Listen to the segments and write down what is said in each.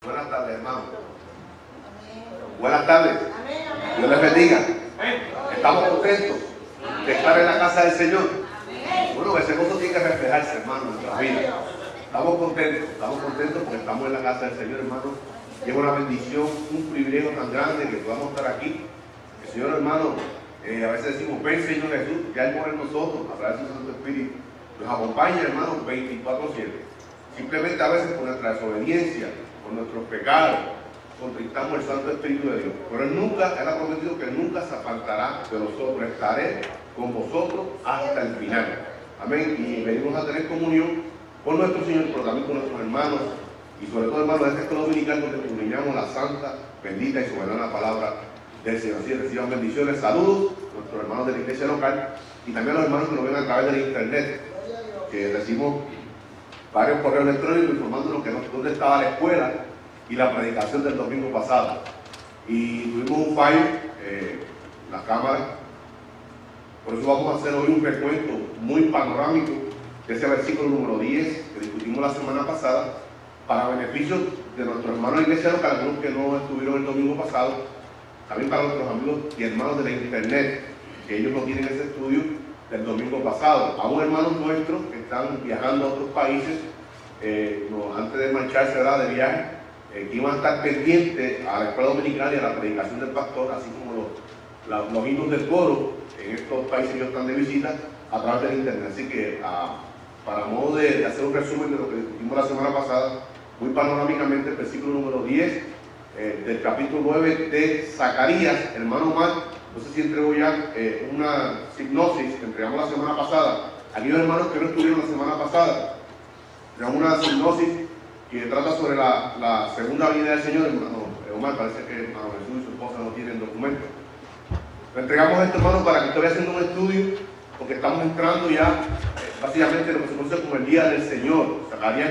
Buenas tardes, hermano. Buenas tardes. Dios les bendiga. Estamos contentos de estar en la casa del Señor. Bueno, ese gozo tiene que reflejarse, hermano, en nuestra vida. Estamos contentos porque estamos en la casa del Señor, hermano. Y es una bendición, un privilegio tan grande que podamos estar aquí. El Señor, hermano, a veces decimos, ven Señor Jesús, que hay por nosotros, a través de su Santo Espíritu. Nos acompaña, hermano, 24/7. Simplemente a veces por nuestra desobediencia, por nuestros pecados, contristamos el Santo Espíritu de Dios. Pero Él ha prometido que Él nunca se apartará de nosotros. Estaré con vosotros hasta el final. Amén. Y venimos a tener comunión con nuestro Señor, pero también con nuestros hermanos. Y sobre todo, hermanos, de esta escuela dominical donde culminamos la santa, bendita y soberana palabra del Señor. Así reciban bendiciones, saludos a nuestros hermanos de la iglesia local y también a los hermanos que nos ven a través del internet, que recibimos varios correos electrónicos informándonos que dónde estaba la escuela y la predicación del domingo pasado. Y tuvimos un fallo, la cámara. Por eso vamos a hacer hoy un recuento muy panorámico de ese versículo número 10 que discutimos la semana pasada, para beneficio de nuestros hermanos de la iglesia local, algunos que no estuvieron el domingo pasado, también para nuestros amigos y hermanos de la internet, que ellos no tienen ese estudio del domingo pasado. Aún hermanos nuestros que están viajando a otros países, antes de marcharse de viaje, que iban a estar pendientes a la escuela dominical y a la predicación del pastor, así como los himnos del coro. En estos países ellos están de visita a través del internet. Así que para modo de hacer un resumen de lo que discutimos la semana pasada, muy panorámicamente, el versículo número 10 del capítulo 9 de Zacarías. Hermano Omar, no sé si entrego ya una hipnosis que entregamos la semana pasada. Aquellos hermanos que no estuvieron la semana pasada, entregamos una hipnosis que trata sobre la segunda venida del Señor. Hermano Omar, parece que hermano Jesús y su esposa no tienen documento. Le entregamos esto, hermano, para que usted vaya haciendo un estudio, porque estamos entrando ya básicamente lo que se conoce como el día del Señor. Zacarías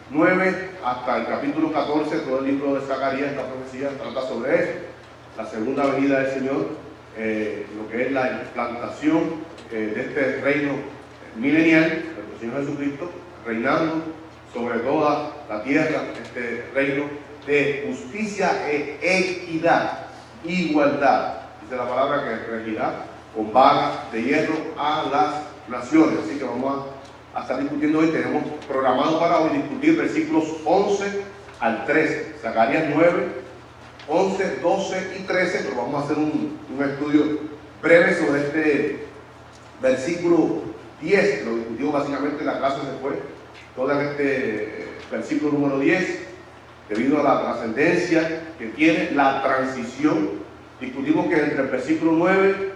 9 hasta el capítulo 14, todo el libro de Zacarías, la profecía trata sobre eso. La segunda venida del Señor, lo que es la implantación de este reino milenial, del Señor Jesucristo, reinando sobre toda la tierra, este reino de justicia e equidad, igualdad. Dice la palabra que regirá con vara de hierro a las naciones. Así que vamos a estar discutiendo hoy. Tenemos programado para hoy discutir versículos 11 al 13. Zacarías 9, 11, 12 y 13, pero vamos a hacer un estudio breve sobre este versículo 10, que lo discutimos básicamente, la clase se fue todo en este versículo número 10, debido a la trascendencia que tiene la transición. Discutimos que entre el versículo 9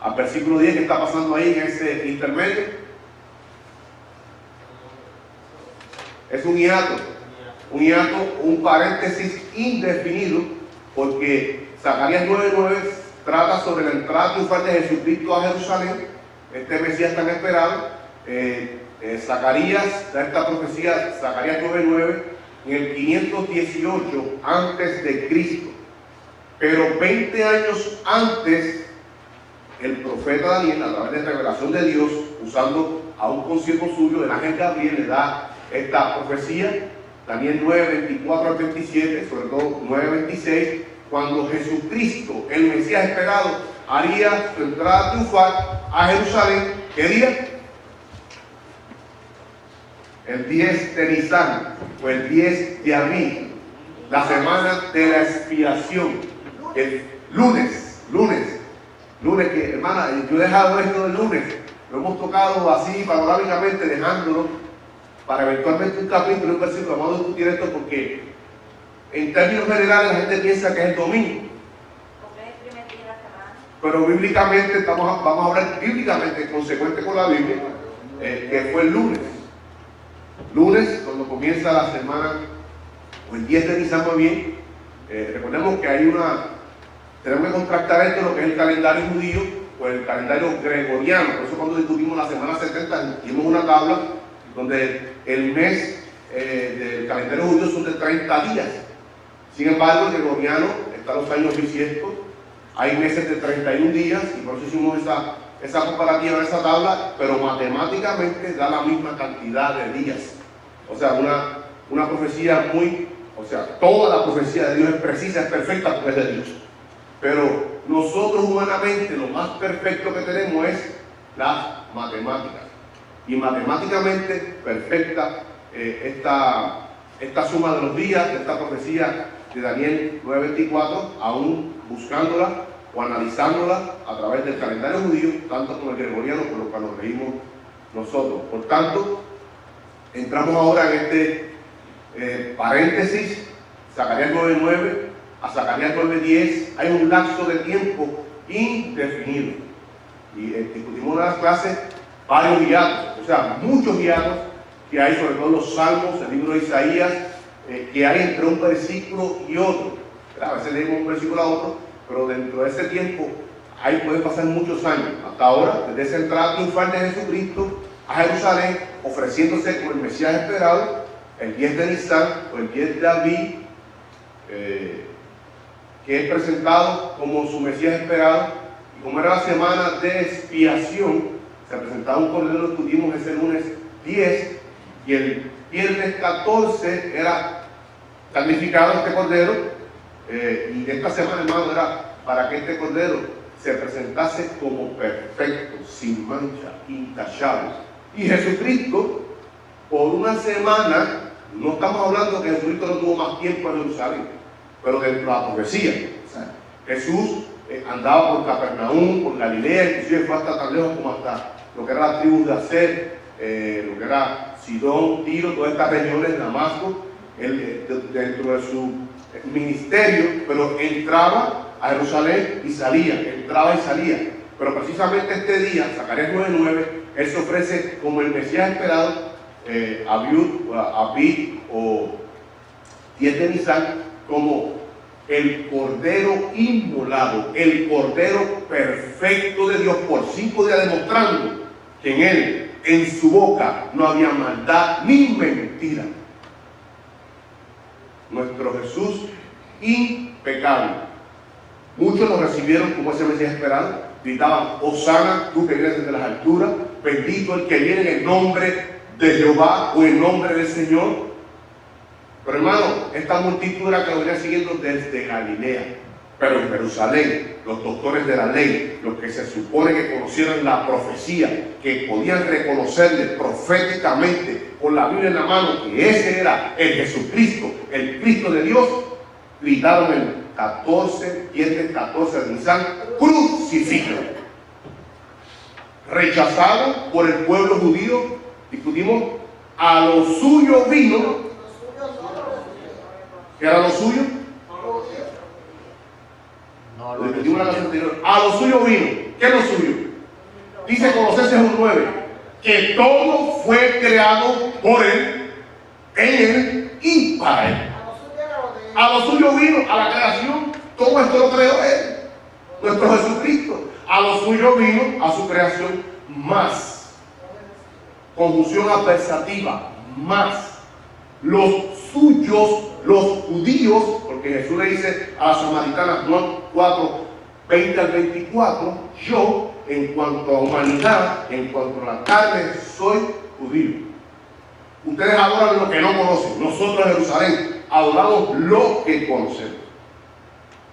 al versículo 10, que está pasando ahí en ese intermedio, es un hiato, un paréntesis indefinido, porque Zacarías 9:9 trata sobre la entrada triunfal de Jesucristo a Jerusalén, este Mesías tan esperado. Zacarías da esta profecía, Zacarías 9:9, en el 518 antes de Cristo. Pero 20 años antes, el profeta Daniel, a través de revelación de Dios, usando a un consiervo suyo, el ángel Gabriel, le da esta profecía. Daniel 9:24 al 27, sobre todo 9:26, cuando Jesucristo, el Mesías esperado, haría su entrada triunfal a Jerusalén. ¿Qué día? El 10 de Nisan, o el 10 de Abril, la semana de la expiación. El lunes, que hermana, yo he dejado esto del lunes, lo hemos tocado así panorámicamente, dejándolo para eventualmente un capítulo, un versículo. Vamos a discutir esto porque en términos generales la gente piensa que es el domingo, pero bíblicamente vamos a hablar bíblicamente, consecuente con la Biblia, que fue el lunes, cuando comienza la semana, o el 10 de Nisan. Muy bien, recordemos que tenemos que contrastar esto, lo que es el calendario judío, con el calendario gregoriano. Por eso cuando discutimos la semana 70, hicimos una tabla donde el mes del calendario judío son de 30 días. Sin embargo, el gregoriano está los años bisiestos, hay meses de 31 días, y por eso hicimos esa comparativa, esa tabla, pero matemáticamente da la misma cantidad de días. O sea, una profecía muy O sea, toda la profecía de Dios es precisa, es perfecta porque es de Dios. Pero nosotros humanamente lo más perfecto que tenemos es las matemáticas. Y matemáticamente perfecta esta suma de los días, de esta profecía de Daniel 9:24, aún buscándola o analizándola a través del calendario judío, tanto como el gregoriano, por lo cual nos reímos nosotros. Por tanto, entramos ahora en este paréntesis, Zacarías 9:9 a Zacarías 9:10. Hay un lapso de tiempo indefinido. Y discutimos en las clases varios hiatos, o sea, muchos hiatos que hay, sobre todo los salmos, el libro de Isaías, que hay entre un versículo y otro. A veces leemos un versículo a otro, pero dentro de ese tiempo ahí pueden pasar muchos años. Hasta ahora, desde esa entrada triunfal de Jesucristo a Jerusalén, ofreciéndose como el Mesías esperado, el 10 de Nisan o el 10 de Abib, que es presentado como su Mesías esperado. Y como era la semana de expiación, se presentaba un cordero, lo discutimos ese lunes 10, y el viernes 14 era sacrificado este cordero, y esta semana, hermano, era para que este cordero se presentase como perfecto, sin mancha, intachable. Y Jesucristo, por una semana, no estamos hablando que Jesucristo no tuvo más tiempo en Jerusalén, pero dentro de la profecía, o sea, Jesús andaba por Capernaum, por Galilea, inclusive fue hasta tan lejos como hasta lo que era la tribu de Aser, lo que era Sidón, Tiro, todas estas regiones, Damasco, dentro de su ministerio, pero entraba a Jerusalén y salía, entraba y salía. Pero precisamente este día, Zacarías 9:9, él se ofrece como el Mesías esperado, Abib o 10 de Nisan, como el Cordero inmolado, el Cordero perfecto de Dios, por 5 días demostrando que en él, en su boca, no había maldad ni mentira. Nuestro Jesús impecable. Muchos lo recibieron como ese Mesías esperado, gritaban: Hosana, tú que vienes desde las alturas, bendito el que viene en el nombre de Jehová o en nombre del Señor. Pero hermano, esta multitud era que lo venía siguiendo desde Galilea. Pero en Jerusalén, los doctores de la ley, los que se supone que conocieron la profecía, que podían reconocerle proféticamente con la Biblia en la mano que ese era el Jesucristo, el Cristo de Dios, gritaron el 14 de Nisan: crucifícalo. Rechazado por el pueblo judío, discutimos, a lo suyo vino. ¿Qué era lo suyo? No, lo discutimos en la clase anterior. A lo suyo vino. ¿Qué es lo suyo? Dice Colosenses 1:9 que todo fue creado por él, en él y para él. A lo suyo vino, a la creación. Todo esto lo creó él, nuestro Jesucristo. A lo suyo vino, a su creación, más. Conjunción adversativa, más. Los suyos, los judíos, porque Jesús le dice a las samaritanas, Juan 4:20-24, yo, en cuanto a humanidad, en cuanto a la carne, soy judío. Ustedes adoran lo que no conocen. Nosotros en Jerusalén adoramos lo que conocemos.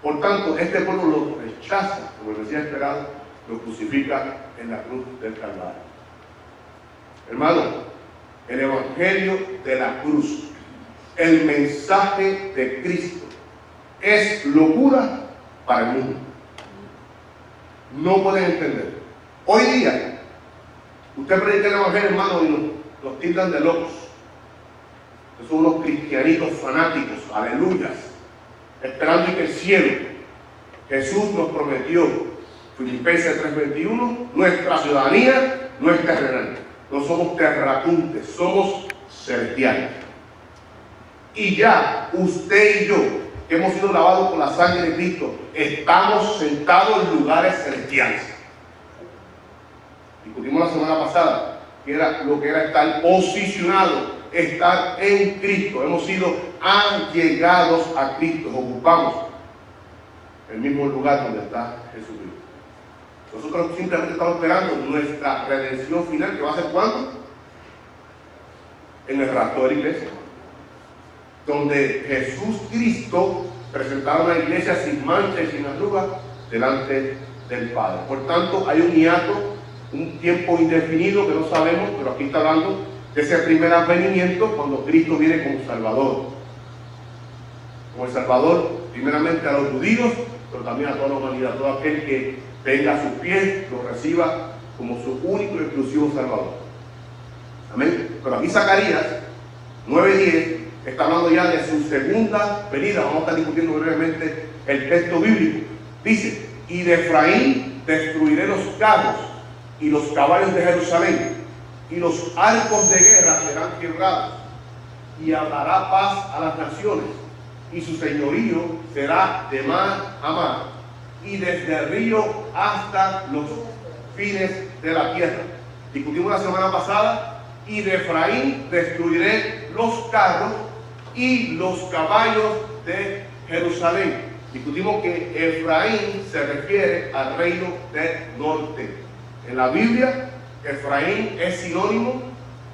Por tanto, este pueblo lo rechaza, como el Mesías esperado, lo crucifica en la cruz del Calvario. Hermano, el evangelio de la cruz, el mensaje de Cristo, es locura para el mundo. No pueden entender. Hoy día, usted predica el evangelio, hermano, y los tildan de locos. Son unos cristianitos fanáticos, aleluyas, esperando que el cielo. Jesús nos prometió, Filipenses 3:21, nuestra ciudadanía no es terrenal. No somos terratentes, somos celestiales. Y ya usted y yo, que hemos sido lavados por la sangre de Cristo, estamos sentados en lugares celestiales. Discutimos la semana pasada que era lo que era estar posicionado, estar en Cristo. Hemos sido allegados a Cristo, ocupamos el mismo lugar donde está Jesucristo. Nosotros simplemente estamos esperando nuestra redención final, que va a ser ¿cuándo? En el rapto de la iglesia. donde Jesús Cristo presentaron a la iglesia sin mancha y sin arruga delante del Padre. Por tanto, hay un hiato, un tiempo indefinido que no sabemos, pero aquí está hablando de ese primer advenimiento cuando Cristo viene como Salvador. Como el Salvador, primeramente a los judíos, pero también a toda la humanidad, todo aquel que venga a sus pies, lo reciba como su único y exclusivo Salvador. Amén. Pero aquí Zacarías 9:10 está hablando ya de su segunda venida. Vamos a estar discutiendo brevemente el texto bíblico. Dice: y de Efraín destruiré los carros y los caballos de Jerusalén, y los arcos de guerra serán quebrados, y hablará paz a las naciones, y su señorío será de mar a mar, y desde el río hasta los fines de la tierra. Discutimos la semana pasada: y de Efraín destruiré los carros y los caballos de Jerusalén. Discutimos que Efraín se refiere al reino del norte. En la Biblia, Efraín es sinónimo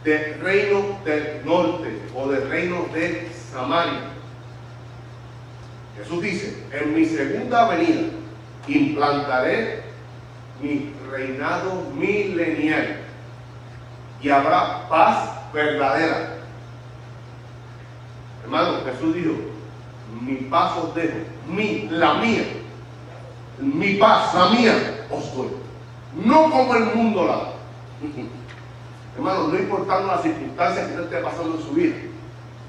del reino del norte o del reino de Samaria. Jesús dice: en mi segunda venida implantaré mi reinado milenial y habrá paz verdadera. Hermano, Jesús dijo: mi paz os dejo, la mía, mi paz, la mía os doy, no como el mundo la da. Hermano, no importando las circunstancias que usted esté pasando en su vida,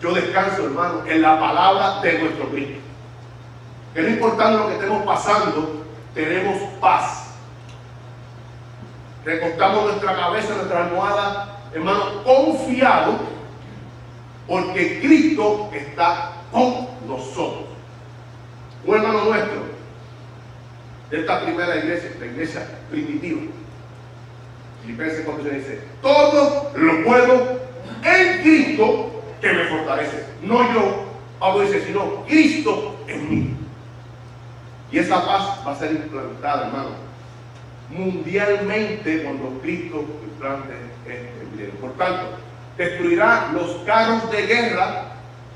yo descanso, hermano, en la palabra de nuestro Cristo. Que no importando lo que estemos pasando, tenemos paz. Recostamos nuestra cabeza en nuestra almohada, hermano, confiado, porque Cristo está con nosotros. Un hermano nuestro de esta primera iglesia, la iglesia primitiva, Filipenses 4 dice: todo lo puedo en Cristo que me fortalece. No yo, Pablo dice, sino Cristo en mí. Y esa paz va a ser implantada, hermano, mundialmente cuando Cristo implante este milenio. Por tanto, destruirá los carros de guerra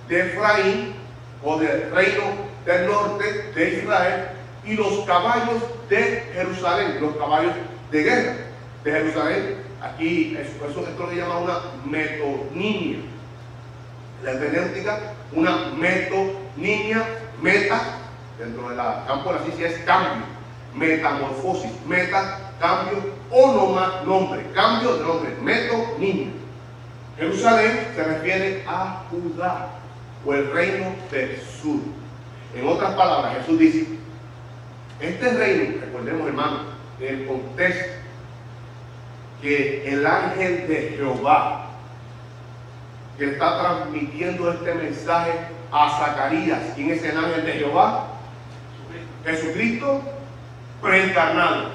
de Efraín o del reino del norte de Israel, y los caballos de Jerusalén, los caballos de guerra de Jerusalén. Aquí esto le llama una metonimia. La hermenéutica, una metonimia, meta, dentro del campo de la ciencia es cambio, metamorfosis, meta, cambio, onoma, nombre, cambio de nombre, metonimia. Jerusalén se refiere a Judá o el reino del sur. En otras palabras, Jesús dice: este reino, recordemos, hermano, en el contexto que el ángel de Jehová que está transmitiendo este mensaje a Zacarías, ¿quién es el ángel de Jehová? Jesucristo preencarnado.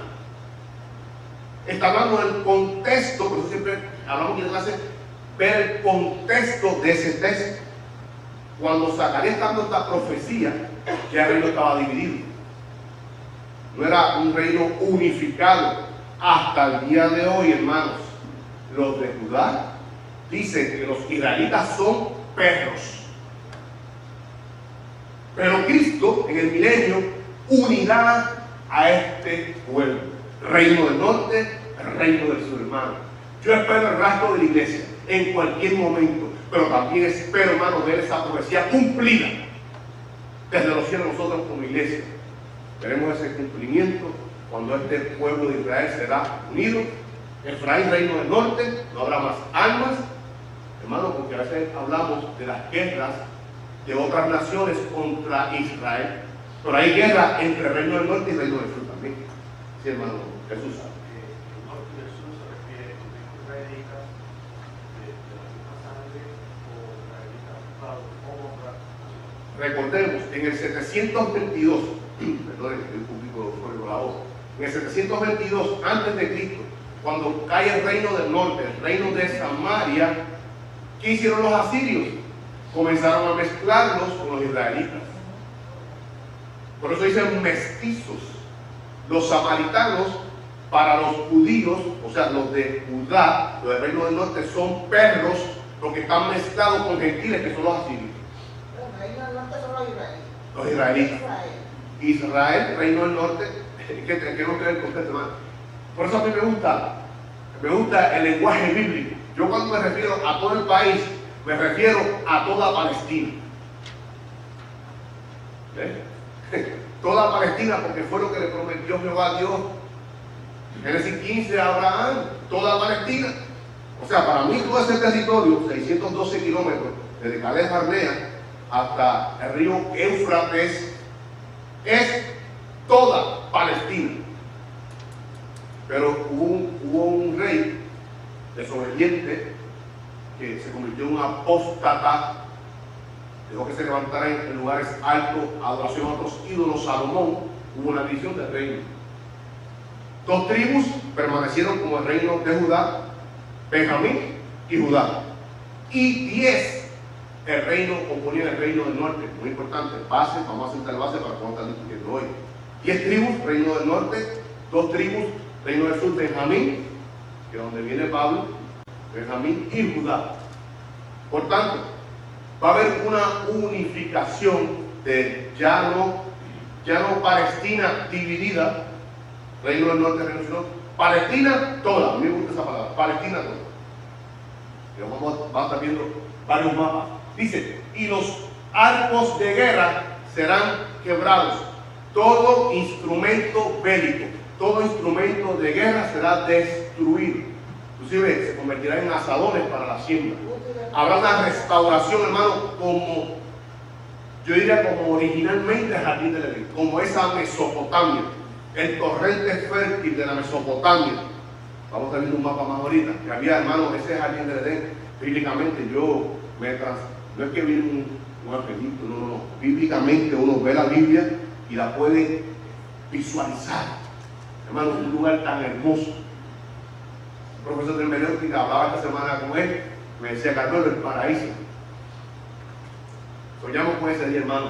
Está hablando del contexto, por eso siempre hablamos en clase, ver el contexto de ese texto. Cuando Zacarías está dando esta profecía, ya el reino estaba dividido. No era un reino unificado. Hasta el día de hoy, hermanos, los de Judá dicen que los israelitas son perros. Pero Cristo en el milenio unirá a este pueblo. Reino del norte, reino del sur, hermano. Yo espero el rastro de la iglesia en cualquier momento, pero también espero, hermano, ver esa profecía cumplida desde los cielos. Nosotros como iglesia veremos ese cumplimiento cuando este pueblo de Israel será unido. Efraín, reino del norte, no habrá más armas, hermano, porque a veces hablamos de las guerras de otras naciones contra Israel, pero hay guerra entre el reino del norte y el reino del sur también. Sí, hermano, Jesús sabe. El norte y el sur se refiere a los israelitas de la misma sangre o israelitas mezclados con otras. Recordemos, en el 722, perdón, el público fue la voz, en el 722 antes de Cristo, cuando cae el reino del norte, el reino de Samaria, ¿qué hicieron los asirios? Comenzaron a mezclarlos con los israelitas. Por eso dicen mestizos. Los samaritanos, para los judíos, o sea, los de Judá, los del reino del norte, son perros, los que están mezclados con gentiles, que son los asirios. los israelitas. Israel, reino del norte, que no cree el contexto, hermano. Por eso a mí me gusta el lenguaje bíblico. Yo cuando me refiero a todo el país, me refiero a toda Palestina. Toda Palestina, porque fue lo que le prometió Jehová a Dios. Génesis 15 a Abraham, toda Palestina. O sea, para mí todo ese territorio, 612 kilómetros, desde Cades Barnea hasta el río Éufrates, es toda Palestina. Pero hubo un rey desobediente que se convirtió en un apóstata, dejó que se levantaran en lugares altos, adoración a otros ídolos. Salomón, hubo una división del reino. 2 tribus permanecieron como el reino de Judá, Benjamín y Judá. Y 10 el reino componía el reino del norte. Muy importante, base, vamos a sentar base para poder estar discutiendo hoy. 10 tribus, reino del norte, 2 tribus, reino del sur, Benjamín, que es donde viene Pablo, Benjamín y Judá. Por tanto, va a haber una unificación de ya no Palestina dividida, reino del norte, reino del sur, Palestina toda. A mí me gusta esa palabra, Palestina toda. Y vamos a estar viendo varios mapas. Dice, y los arcos de guerra serán quebrados. Todo instrumento bélico, todo instrumento de guerra será destruido. Inclusive se convertirá en asadores para la siembra. Habrá una restauración, hermano, como yo diría como originalmente el jardín del Edén, como esa Mesopotamia, el torrente fértil de la Mesopotamia. Vamos a ver un mapa más ahorita, que había, hermano, ese jardín del Edén. Bíblicamente no es que vi un arquetipto, no. Bíblicamente uno ve la Biblia y la puede visualizar. Hermano, un lugar tan hermoso. Un profesor de hermenéutica hablaba esta semana con él, me decía, Carlos, el paraíso. Soñamos con ese día, hermano.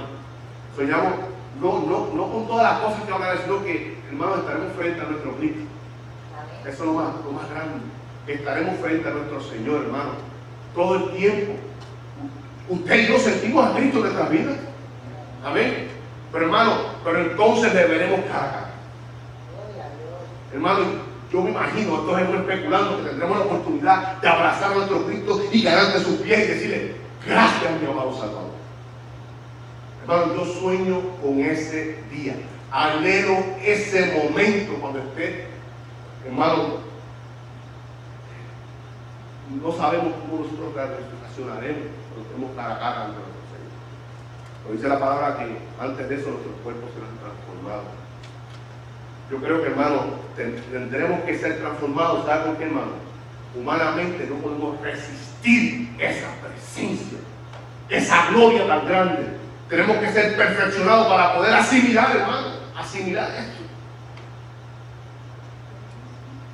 Soñamos, no con todas las cosas que van a ver, sino que, hermano, estaremos frente a nuestro Cristo. Eso es lo más grande. Estaremos frente a nuestro Señor, hermano. Todo el tiempo. Usted y yo sentimos a Cristo en nuestras vidas. Amén. Pero hermano, entonces le veremos cara a cara. Hermano, yo me imagino, esto es especulando, que tendremos la oportunidad de abrazar a nuestro Cristo y caer ante sus pies y decirle, gracias, mi amado Salvador. Hermano, yo sueño con ese día. Anhelo ese momento cuando esté, hermano. No sabemos cómo nosotros reaccionaremos cuando estemos cara a cara ante nuestro Señor. Pero dice la palabra que antes de eso nuestros cuerpos serán transformados. Yo creo que, hermano, tendremos que ser transformados. ¿Sabe por qué, hermano? Humanamente no podemos resistir esa presencia, esa gloria tan grande. Tenemos que ser perfeccionados para poder asimilar, hermano, asimilar esto.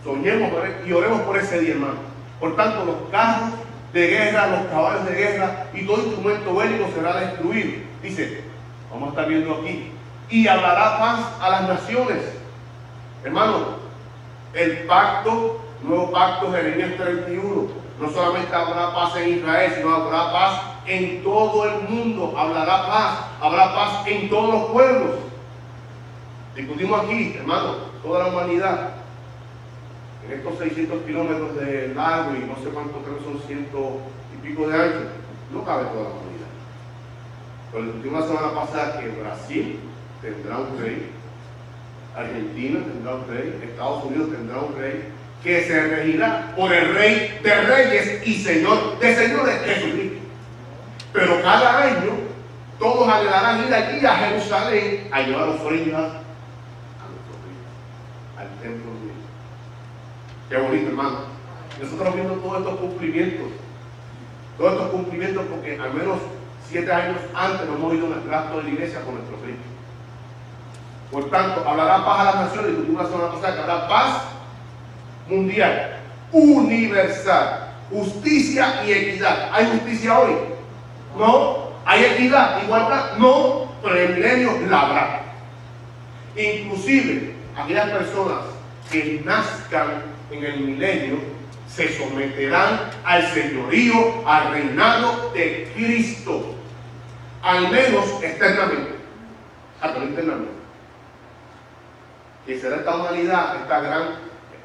Soñemos y oremos por ese día, hermano. Por tanto, los carros de guerra, los caballos de guerra y todo instrumento bélico será destruido. Dice, vamos a estar viendo aquí, y hablará paz a las naciones. Hermano, el pacto, nuevo pacto, Jeremías 31, no solamente habrá paz en Israel, sino habrá paz en todo el mundo. Habrá paz en todos los pueblos. Discutimos aquí, hermano, toda la humanidad. En estos 600 kilómetros de largo y no sé cuánto, creo que son 100 y pico de ancho, no cabe toda la humanidad. Pero discutimos la semana pasada que Brasil tendrá un rey, Argentina tendrá un rey, Estados Unidos tendrá un rey, que se regirá por el Rey de Reyes y Señor de Señores, Jesucristo. Pero cada año todos anhelarán ir allí a Jerusalén a llevar ofrendas a nuestro Cristo, al templo de Dios. Qué bonito, hermano. Nosotros viendo todos estos cumplimientos porque al menos 7 años antes nos hemos ido a nuestro acto de la iglesia con nuestro Cristo. Por tanto, hablará paz a las naciones, y una semana pasada que habrá paz mundial, universal, justicia y equidad. ¿Hay justicia hoy? No. ¿Hay equidad, igualdad? No. Pero en el milenio la habrá. Inclusive, aquellas personas que nazcan en el milenio se someterán al señorío, al reinado de Cristo, al menos externamente. no internamente. Que será esta humanidad, esta gran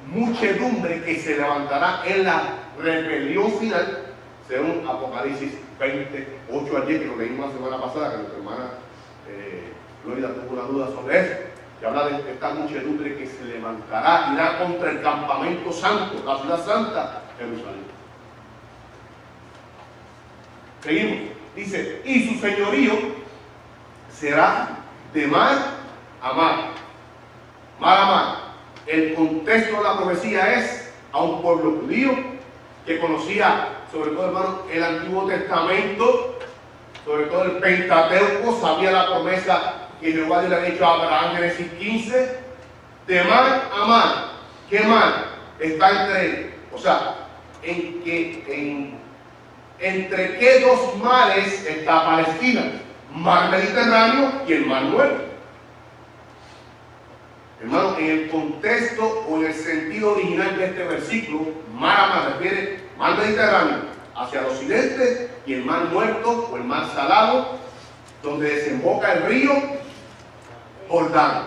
muchedumbre que se levantará en la rebelión final, según Apocalipsis 28 ayer, que lo leímos la semana pasada, que nuestra hermana Gloria tuvo una duda sobre eso, que habla de esta muchedumbre que se levantará, irá contra el campamento santo, la ciudad santa, Jerusalén. Seguimos, dice, y su señorío será de mar a mar. Mar a mar. El contexto de la profecía es a un pueblo judío que conocía, sobre todo, hermano, el Antiguo Testamento, sobre todo el Pentateuco, sabía la promesa que Jehová le había dicho a Abraham, Génesis 15, de mar a mar. ¿Qué mar? Está entre, o sea, entre qué dos mares está Palestina, mar Mediterráneo y el mar Muerto. Hermano, en el contexto o en el sentido original de este versículo, mar a mar refiere mar Mediterráneo hacia el occidente y el mar Muerto o el mar Salado, donde desemboca el río Jordán,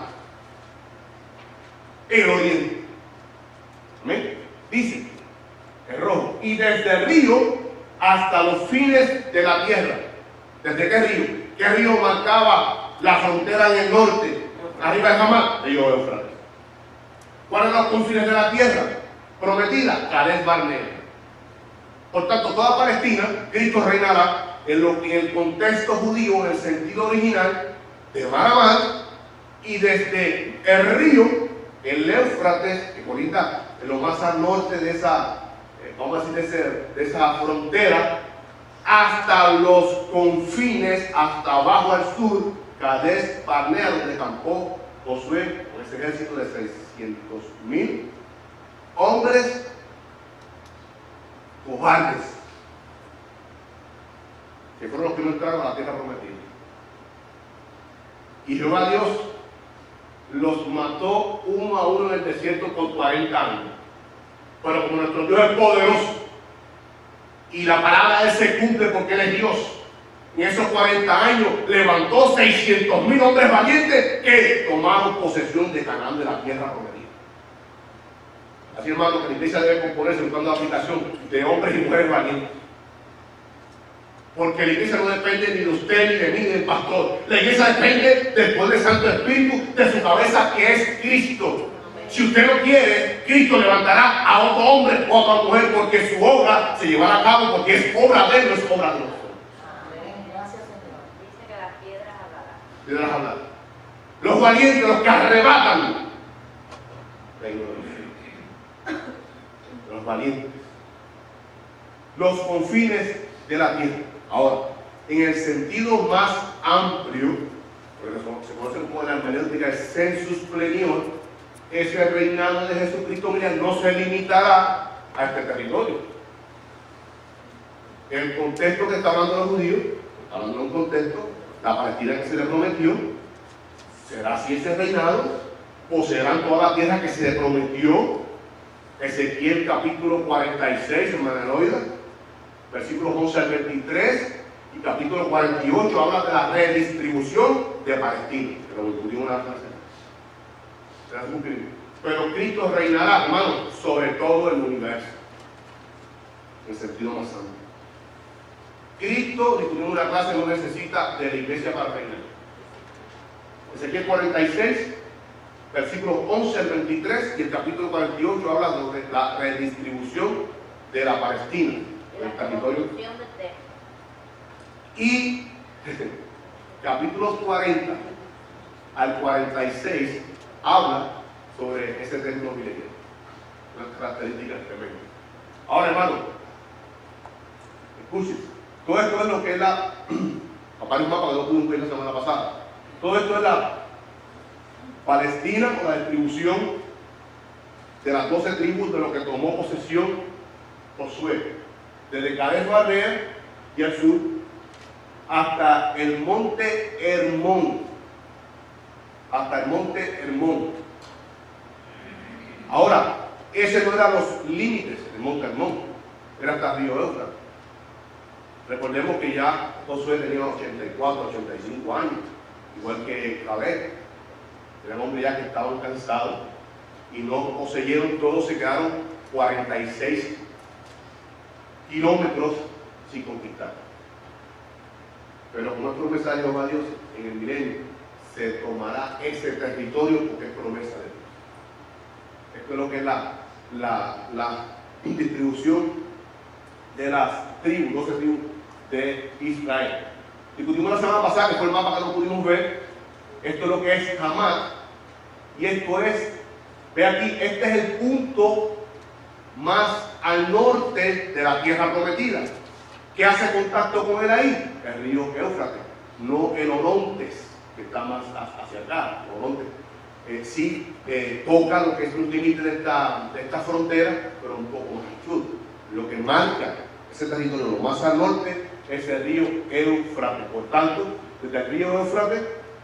el oriente. ¿Amén? Dice el rojo, y desde el río hasta los fines de la tierra. ¿Desde qué río? ¿Qué río marcaba la frontera en el norte? Arriba de Hamá, río Éufrates. ¿Cuáles son los confines de la tierra prometida? Cades Barnea. Por tanto, toda Palestina, Cristo reinará en el contexto judío, en el sentido original, de mar a mar, y desde el río, el Éufrates, que colinda en lo más al norte de esa, vamos a decir, de esa frontera, hasta los confines, hasta abajo al sur, Cades Barnea, donde campó Josué con ese ejército de 600,000 hombres cobardes, que fueron los que no entraron a la tierra prometida. Y Jehová Dios los mató uno a uno en el desierto por 40 años. Pero como nuestro Dios es poderoso y la palabra de Él se cumple porque Él es Dios, en esos 40 años levantó 600,000 hombres valientes que tomaron posesión de Canaán, de la tierra prometida. Así, hermano, que la iglesia debe componerse buscando la aplicación de hombres y mujeres valientes. Porque la iglesia no depende ni de usted, ni de mí, ni del pastor. La iglesia depende del poder del Santo Espíritu, de su cabeza, que es Cristo. Si usted no quiere, Cristo levantará a otro hombre o a otra mujer, porque su obra se llevará a cabo, porque es obra de Él, no es obra de nosotros. Gracias, Señor. Dice que las piedras hablarán. Piedras hablarán. Los valientes, los que arrebatan. Los valientes. Los confines de la tierra. Ahora, en el sentido más amplio, porque se conoce como la hermenéutica, el sensus plenior, ese reinado de Jesucristo, mira, no se limitará a este territorio. El contexto que está hablando los judíos, está hablando de un contexto, la Palestina que se le prometió, será así ese reinado, poseerán toda la tierra que se le prometió. Ezequiel capítulo 46, hermana Eloida, versículos 11 al 23, y capítulo 48 habla de la redistribución de Palestina, que lo discutimos en la clase. Pero Cristo reinará, hermano, sobre todo el universo, en sentido más amplio. Cristo, discutimos una clase, no necesita de la iglesia para reinar. Ezequiel 46, versículos 11 al 23, y el capítulo 48 habla sobre la redistribución de la Palestina, del territorio. Y capítulos 40 al 46 habla sobre ese término milenio, unas características tremendas. Ahora, hermano, escuchen, todo esto es lo que es la, papá y mapa que no pude ver la semana pasada, todo esto es la Palestina, o la distribución de las 12 tribus de lo que tomó posesión Josué, desde Cades Barnea y al sur hasta el monte Hermón, Ahora, ese no eran los límites del monte Hermón, era hasta el río Éufrates. Recordemos que ya Josué tenía 84, 85 años igual que Caleb. Eran hombres ya que estaban cansados y no poseyeron todo, se quedaron 46 kilómetros sin conquistar. Pero con una promesa de Jehová Dios, en el milenio se tomará ese territorio porque es promesa de Dios. Esto es lo que es la distribución de las tribus, 12 tribus de Israel. Discutimos la semana pasada, que fue el mapa que no pudimos ver. Esto es lo que es Hamat. Y esto es, ve aquí, este es el punto más al norte de la tierra prometida. ¿Qué hace contacto con él ahí? El río Éufrates, no el Orontes, que está más hacia acá. El Orontes sí toca lo que es los límites de esta frontera, pero un poco más al sur. Lo que marca ese territorio lo más al norte es el río Éufrates. Por tanto, desde el río Éufrates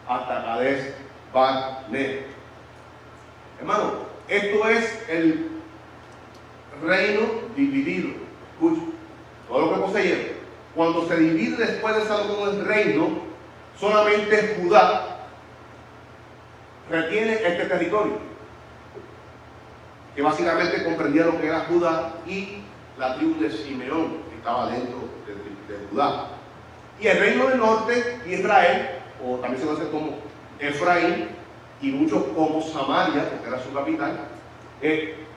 hasta Cades Barnea. Hermano, esto es el reino dividido. Escucha, todo lo que poseyeron. Cuando se divide después de Salomón el reino, solamente Judá retiene este territorio, que básicamente comprendía lo que era Judá y la tribu de Simeón, que estaba dentro de Judá. Y el reino del norte, Israel, o también se conoce como Efraín, y muchos como Samaria, porque era su capital,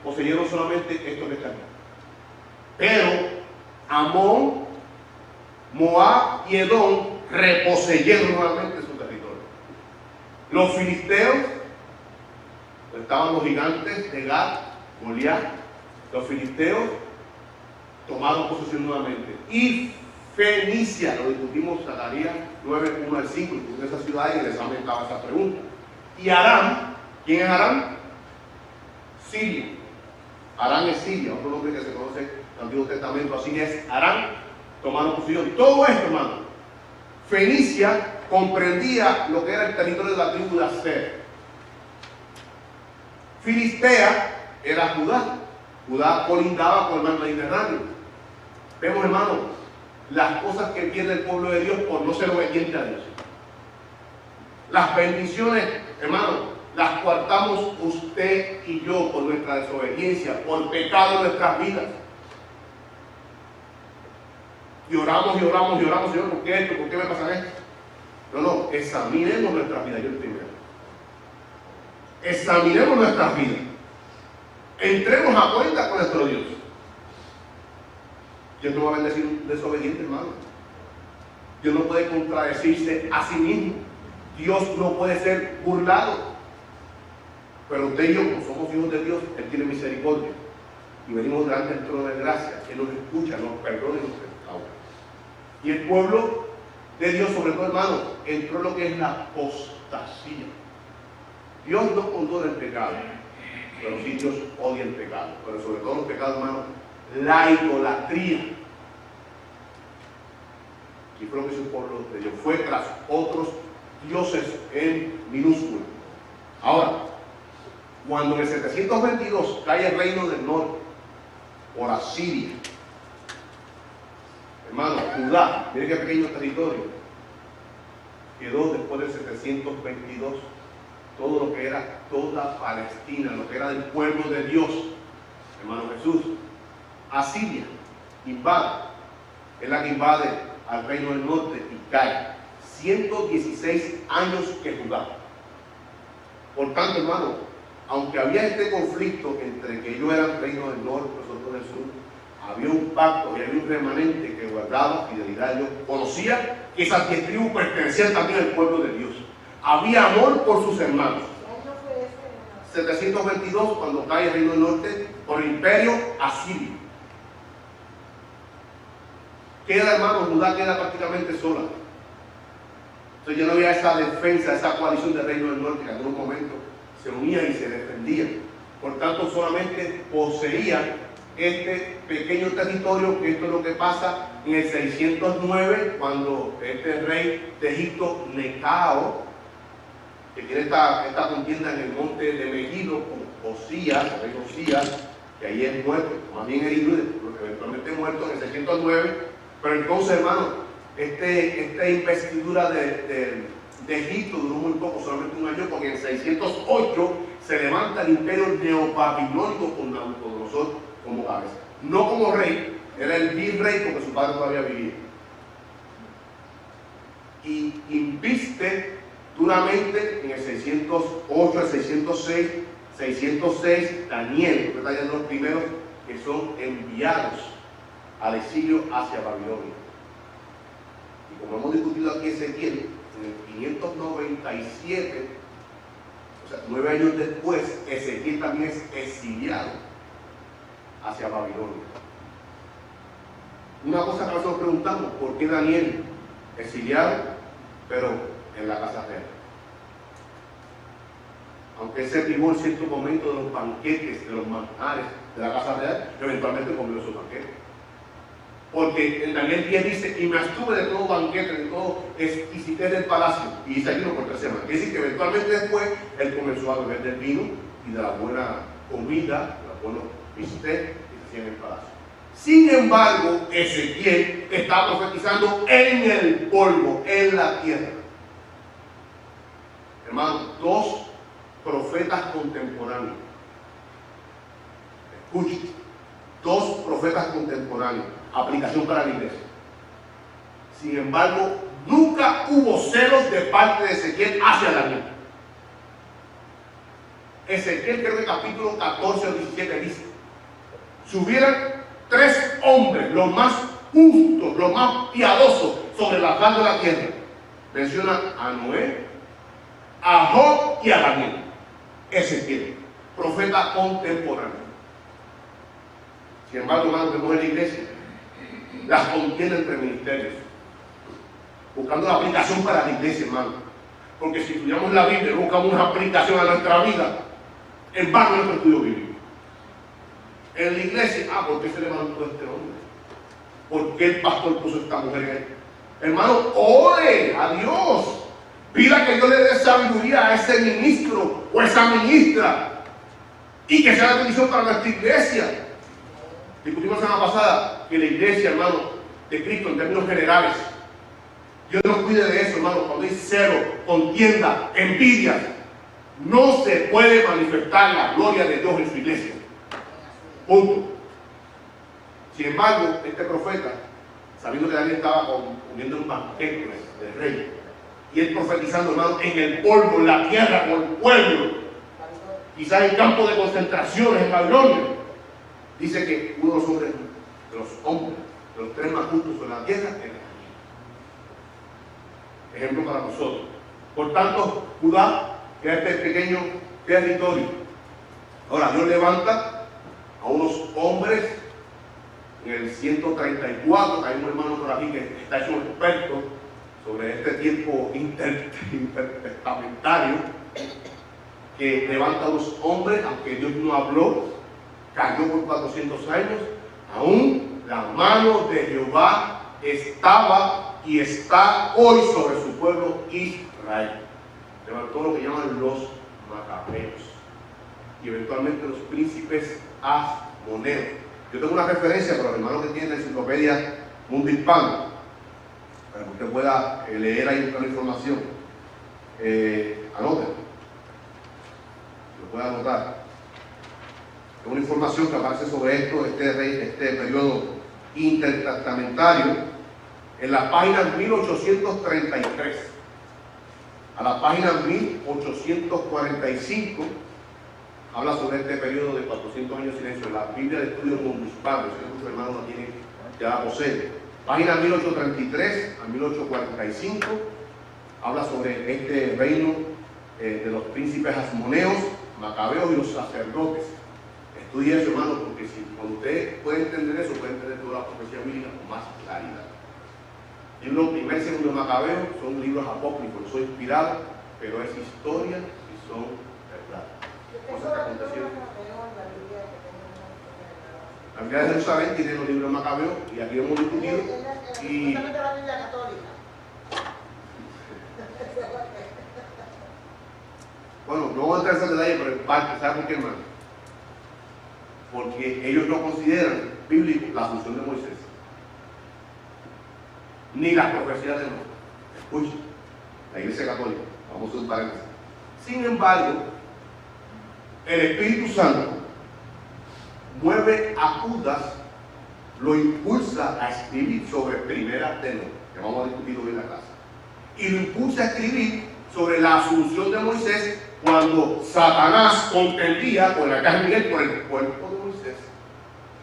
poseyeron solamente esto que está aquí. Pero Amón, Moab y Edom reposeyeron nuevamente su territorio. Los filisteos, estaban los gigantes de Gad, Goliat. Los filisteos tomaron posesión nuevamente. Y Fenicia, lo discutimos Zacarías 9, 1 al 5, en esa ciudad y en el examen estaba esa pregunta. Y Aram, ¿quién es Aram? Siria. Aram es Siria, otro nombre que se conoce en el Antiguo Testamento, así es Aram, tomaron posesión. Todo esto, hermano, Fenicia comprendía lo que era el territorio de la tribu de Aser. Filistea era Judá. Judá colindaba con el mar Mediterráneo. Vemos, hermano, las cosas que pierde el pueblo de Dios por no ser obediente a Dios. Las bendiciones, hermano, las coartamos usted y yo por nuestra desobediencia, por pecado en nuestras vidas. Y oramos, Señor, ¿por qué esto? ¿Por qué me pasa esto? No, examinemos nuestras vidas, yo primero. Examinemos nuestras vidas. Entremos a cuenta con nuestro Dios. Dios no va a bendecir un desobediente, hermano. Dios no puede contradecirse a sí mismo. Dios no puede ser burlado. Pero usted y yo, como somos hijos de Dios, Él tiene misericordia. Y venimos delante del trono de gracia. Él nos escucha, nos perdona y nos restaura. Y el pueblo de Dios, sobre todo, hermano, entró en lo que es la apostasía. Dios no condona el pecado, pero sí Dios odia el pecado. Pero sobre todo los pecados, hermano, la idolatría. Y fue lo que hizo el pueblo de Dios. Fue tras otros dioses en minúscula. Ahora, cuando en el 722 cae el reino del norte por Asiria, hermano, Judá, miren qué pequeño territorio, quedó después del 722 todo lo que era toda Palestina, lo que era del pueblo de Dios, hermano Jesús. Asiria invade, es la que invade al reino del norte y cae. 116 años que Judá. Por tanto, hermano, aunque había este conflicto entre que ellos eran reino del norte y nosotros del sur, había un pacto y había un remanente que guardaba fidelidad a Dios. Conocía que esas 10 tribus pertenecían también al pueblo de Dios. Había amor por sus hermanos. 722, cuando cae el reino del norte por el imperio asirio. Queda, hermano, Judá queda prácticamente sola. Entonces ya no había esa defensa, esa coalición del reino del norte que en algún momento se unía y se defendía. Por tanto, solamente poseía este pequeño territorio, que esto es lo que pasa en el 609, cuando este rey de Egipto, Necao, que tiene esta contienda en el monte de Megiddo con Osías, el rey Osías, que ahí es muerto, más bien herido, eventualmente muerto en el 609. Pero entonces, hermano, esta investidura de Egipto duró muy poco, solamente un año, porque en 608 se levanta el imperio neobabilónico con Nabucodonosor como cabeza. No como rey, era el virrey porque su padre todavía vivía. Y inviste duramente en el 608, el 606, Daniel, que está allá en los primeros que son enviados al exilio hacia Babilonia. Y como hemos discutido aquí Ezequiel, en el 597, o sea, 9 años después, Ezequiel también es exiliado hacia Babilonia. Una cosa que nosotros preguntamos, ¿por qué Daniel exiliado, pero en la casa real? Aunque él se privó en cierto momento de los banquetes, de los manjares de la casa real, eventualmente comió esos banquetes. Porque en Daniel 10 dice, y me abstuve de todo banquete, de todo exquisitez del palacio, y dice aquí por 3 semanas. Es decir, que eventualmente después él comenzó a beber del vino y de la buena comida, de los buenos bistecs que se hacían en el palacio. Sin embargo, Ezequiel está profetizando en el polvo, en la tierra. Hermano, 2 profetas contemporáneos. Escuchen, 2 profetas contemporáneos. Aplicación para la iglesia. Sin embargo, nunca hubo celos de parte de Ezequiel hacia Daniel. Ezequiel, creo que capítulo 14 o 17 dice: si hubieran 3 hombres, los más justos, los más piadosos sobre la faz de la tierra, menciona a Noé, a Job y a Daniel. Ezequiel, profeta contemporáneo. Sin embargo, hermanos, vemos en la iglesia las contiendas entre ministerios, buscando la aplicación para la iglesia, hermano. Porque si estudiamos la Biblia y buscamos una aplicación a nuestra vida, en vano nuestro estudio bíblico. En la iglesia, ¿por qué se levantó este hombre? ¿Por qué el pastor puso esta mujer en él? Hermano, ore a Dios. Pida que Dios le dé sabiduría a ese ministro o esa ministra y que sea la bendición para nuestra iglesia. Discutimos la semana pasada que la iglesia, hermano, de Cristo en términos generales, Dios nos cuide de eso, hermano. Cuando hay celo, contienda, envidia, no se puede manifestar la gloria de Dios en su iglesia. Punto. Sin embargo, este profeta, sabiendo que Daniel estaba comiendo un banquete del rey, y él profetizando, hermano, en el polvo, en la tierra, con el pueblo, quizás en campos de concentraciones en Babilonia, dice que uno de los hombres, de los 3 más justos sobre la tierra, era Daniel. Ejemplo para nosotros. Por tanto, Judá, que es este pequeño territorio. Ahora, Dios levanta a unos hombres en el 134, hay un hermano por aquí que está hecho experto sobre este tiempo intertestamentario, que levanta a unos hombres, aunque Dios no habló, cayó por 400 años, aún la mano de Jehová estaba y está hoy sobre su pueblo Israel. Levantó lo que llaman los macabeos y eventualmente los príncipes asmoneos. Yo tengo una referencia para los hermanos que tienen la enciclopedia Mundo Hispano, para que usted pueda leer ahí toda la información. Anoten, lo pueda anotar. Es una información que aparece sobre esto, este periodo intertestamentario, en la página 1833. A la página 1845 habla sobre este periodo de 400 años de silencio. La Biblia de Estudio Mundo Hispano, si muchos hermanos la tienen, ya la poseen. Página 1833 a 1845 habla sobre este reino de los príncipes asmoneos, macabeos y los sacerdotes. Estudie eso, hermano, porque cuando usted puede entender eso, puede entender toda la profecía bíblica con más claridad. Libro primero y segundo de Macabeo son libros apócrifos, son inspirados, pero es historia y son verdad. Cosas que acontecieron. La Biblia de Jerusalén tiene los libros de Macabeo y aquí hemos discutido. Y la Biblia católica. bueno, no vamos a entrar en ese detalle, pero en parte, ¿sabe por qué, hermano? Porque ellos no consideran bíblico la asunción de Moisés, ni las profecías de Noé. Escuchen, la Iglesia Católica. Vamos a hacer un paréntesis. Sin embargo, el Espíritu Santo mueve a Judas, lo impulsa a escribir sobre Primera de Noé, que vamos a discutir hoy en la clase, y lo impulsa a escribir sobre la asunción de Moisés cuando Satanás contendía con el arcángel Miguel por el cuerpo de Moisés.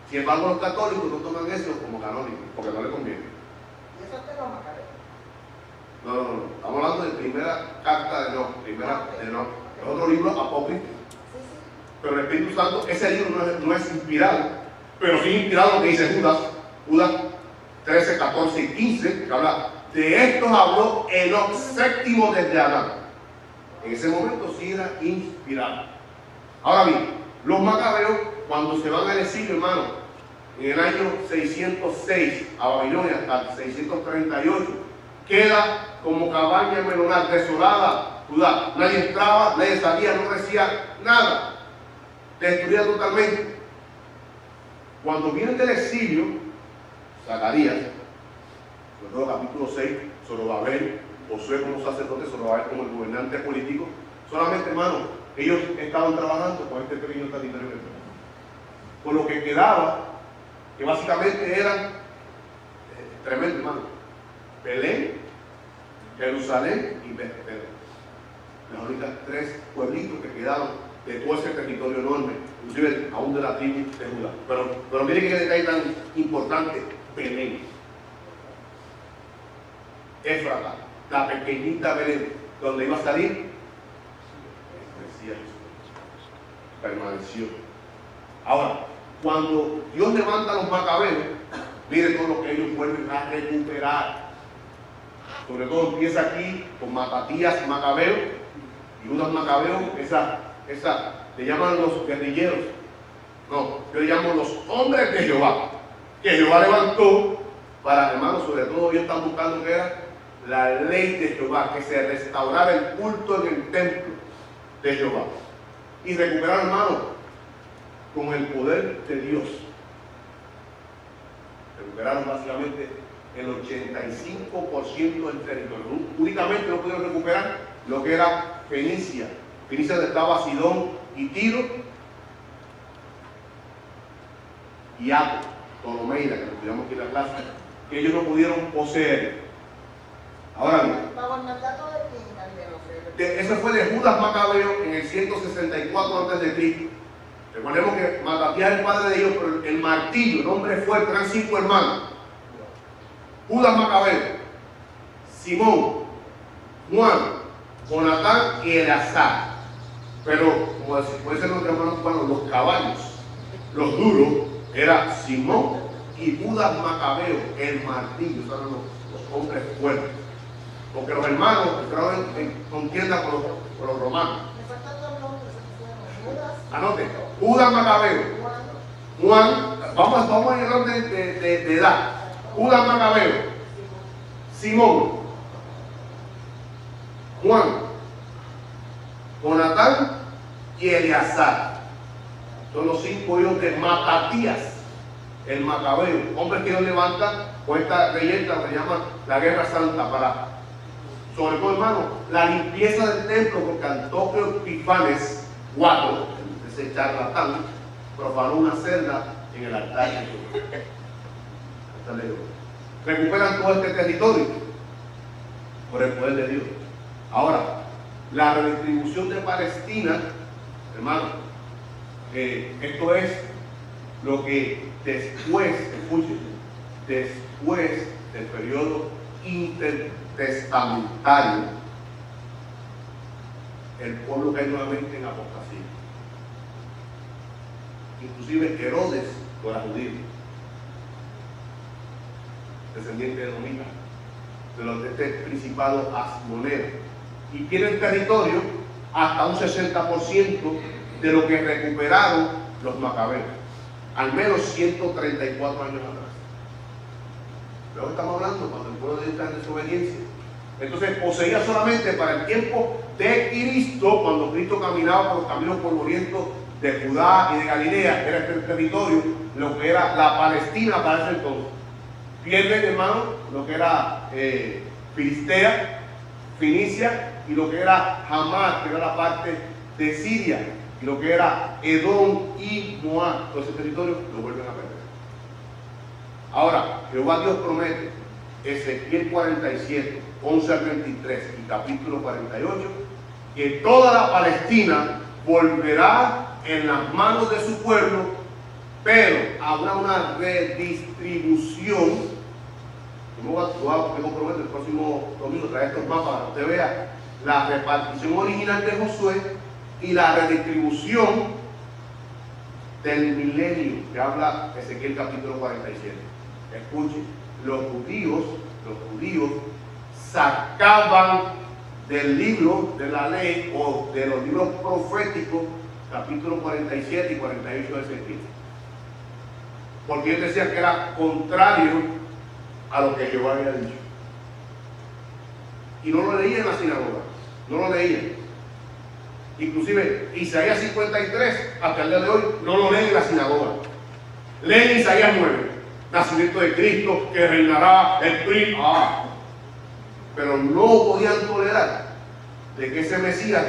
Sin embargo, los católicos no toman eso como canónico, porque no les conviene. ¿Y eso te lo mataré? No. Estamos hablando de primera carta de Noé, es otro libro apócrifo. Pero el Espíritu Santo, ese libro no es inspirado, pero sí inspirado lo que dice Judas 13, 14 y 15, que habla de estos habló Enoc séptimo desde Adán. En ese momento sí era inspirado. Ahora bien, los macabeos, cuando se van al exilio, hermano, en el año 606 a Babilonia hasta el 638, queda como cabaña menonal, desolada Judá. Nadie entraba, nadie salía, no decía nada. Destruida totalmente. Cuando vienen del exilio, Zacarías, sobre todo capítulo 6, Zorobabel, Josué como sacerdote, Zorobabel como el gobernante político, solamente, hermano, ellos estaban trabajando con este pequeño territorio. Con lo que quedaba, que básicamente eran tremendo, hermano, Belén, Jerusalén y Betel. Las únicas tres pueblitos que quedaron de todo ese territorio enorme, inclusive aún de la tribu de Judá. Pero miren qué detalle tan importante, Belén. Éfrata, la pequeñita Belén, donde iba a salir, Mesías Jesús, permaneció. Ahora, cuando Dios levanta a los macabeos, miren todo lo que ellos vuelven a recuperar. Sobre todo empieza aquí con Matatías Macabeo y Judas Macabeo, esa le llaman los guerrilleros, no, yo le llamo los hombres de Jehová, que Jehová levantó para, hermanos, sobre todo ellos están buscando que era la ley de Jehová, que se restaurara el culto en el templo de Jehová y recuperar, hermanos, con el poder de Dios. Recuperaron básicamente el 85% del territorio. Únicamente no pudieron recuperar lo que era Fenicia. Fenicia donde estaba Sidón y Tiro y Ato, Ptolomeida, que nos estudiamos aquí en la clase, que ellos no pudieron poseer. Ahora bien, Bajo el mandato de quién, eso fue de Judas Macabeo en el 164 a.C. Recordemos que Matatías es el padre de ellos, pero el martillo, el hombre fuerte, eran 5 hermanos. Judas Macabeo, Simón, Juan, Jonatán y Eleazar. Pero, como puede ser los hermanos cubanos, los caballos, los duros, era Simón y Judas Macabeo, el martillo, esos eran los hombres fuertes. Porque los hermanos entraron en contienda con los romanos. Me faltan dos nombres, Judas. Anote, Judas Macabeo, Juan, vamos en el orden de edad. Judas Macabeo, Simón, Juan, Jonatán y Eleazar. Son los 5 hijos de Matatías, el Macabeo, hombre que Dios levanta con esta leyenda que se llama la Guerra Santa para, sobre todo, hermano, la limpieza del templo, porque Antíoco Epifanes IV, ese charlatán, profanó una celda en el altar de Dios. Recuperan todo este territorio por el poder de Dios. Ahora, la redistribución de Palestina, hermano, esto es lo que después, escuchen, después del periodo intertestamentario, el pueblo cae nuevamente en apostasía. Inclusive Herodes no era judío, descendiente de Domita, de este principado asmoneo, y tiene el territorio hasta un 60% de lo que recuperaron los macabeos, al menos 134 años atrás. Luego estamos hablando cuando el pueblo de Dios está en desobediencia. Entonces poseía solamente para el tiempo de Cristo, cuando Cristo caminaba por los caminos polvorientos de Judá y de Galilea, era este territorio, lo que era la Palestina para ese entonces. Pierden, hermano, lo que era Filistea, Fenicia, y lo que era Hamar, que era la parte de Siria, y lo que era Edom y Moab, todo ese territorio lo vuelven a perder. Ahora, Jehová Dios promete, Ezequiel 47, 11 al 23 y capítulo 48, que toda la Palestina volverá en las manos de su pueblo, pero habrá una redistribución. Yo me comprometo el próximo domingo traer estos mapas para que usted vea la repartición original de Josué y la redistribución del milenio que habla Ezequiel capítulo 47. Escuchen, los judíos sacaban del libro de la ley o de los libros proféticos capítulo 47 y 48 de Ezequiel, porque ellos decían que era contrario a lo que Jehová había dicho, y no lo leían en la sinagoga, no lo leían. Inclusive Isaías 53 hasta el día de hoy no lo leen en la sinagoga. Leen Isaías 9, nacimiento de Cristo, que reinará el príncipe. Pero no podían tolerar de que ese Mesías,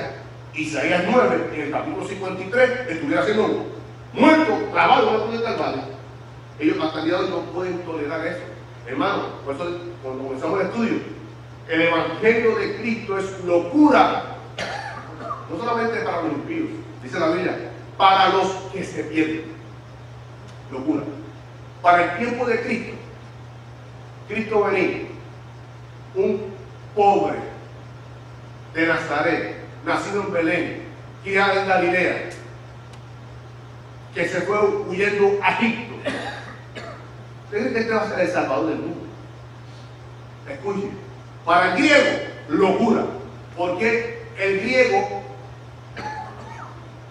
Isaías 9, en el capítulo 53, estuviera siendo muerto, clavado en la cruz del Calvario. Ellos hasta el día de hoy no pueden tolerar eso. Hermano, por eso cuando comenzamos el estudio, el Evangelio de Cristo es locura, no solamente para los impíos, dice la Biblia, para los que se pierden. Locura. Para el tiempo de Cristo, Cristo venía, un pobre de Nazaret, nacido en Belén, criado en Galilea, que se fue huyendo a Egipto. ¿Usted cree que este va a ser el Salvador del mundo? Escuchen, para el griego, locura, porque el griego,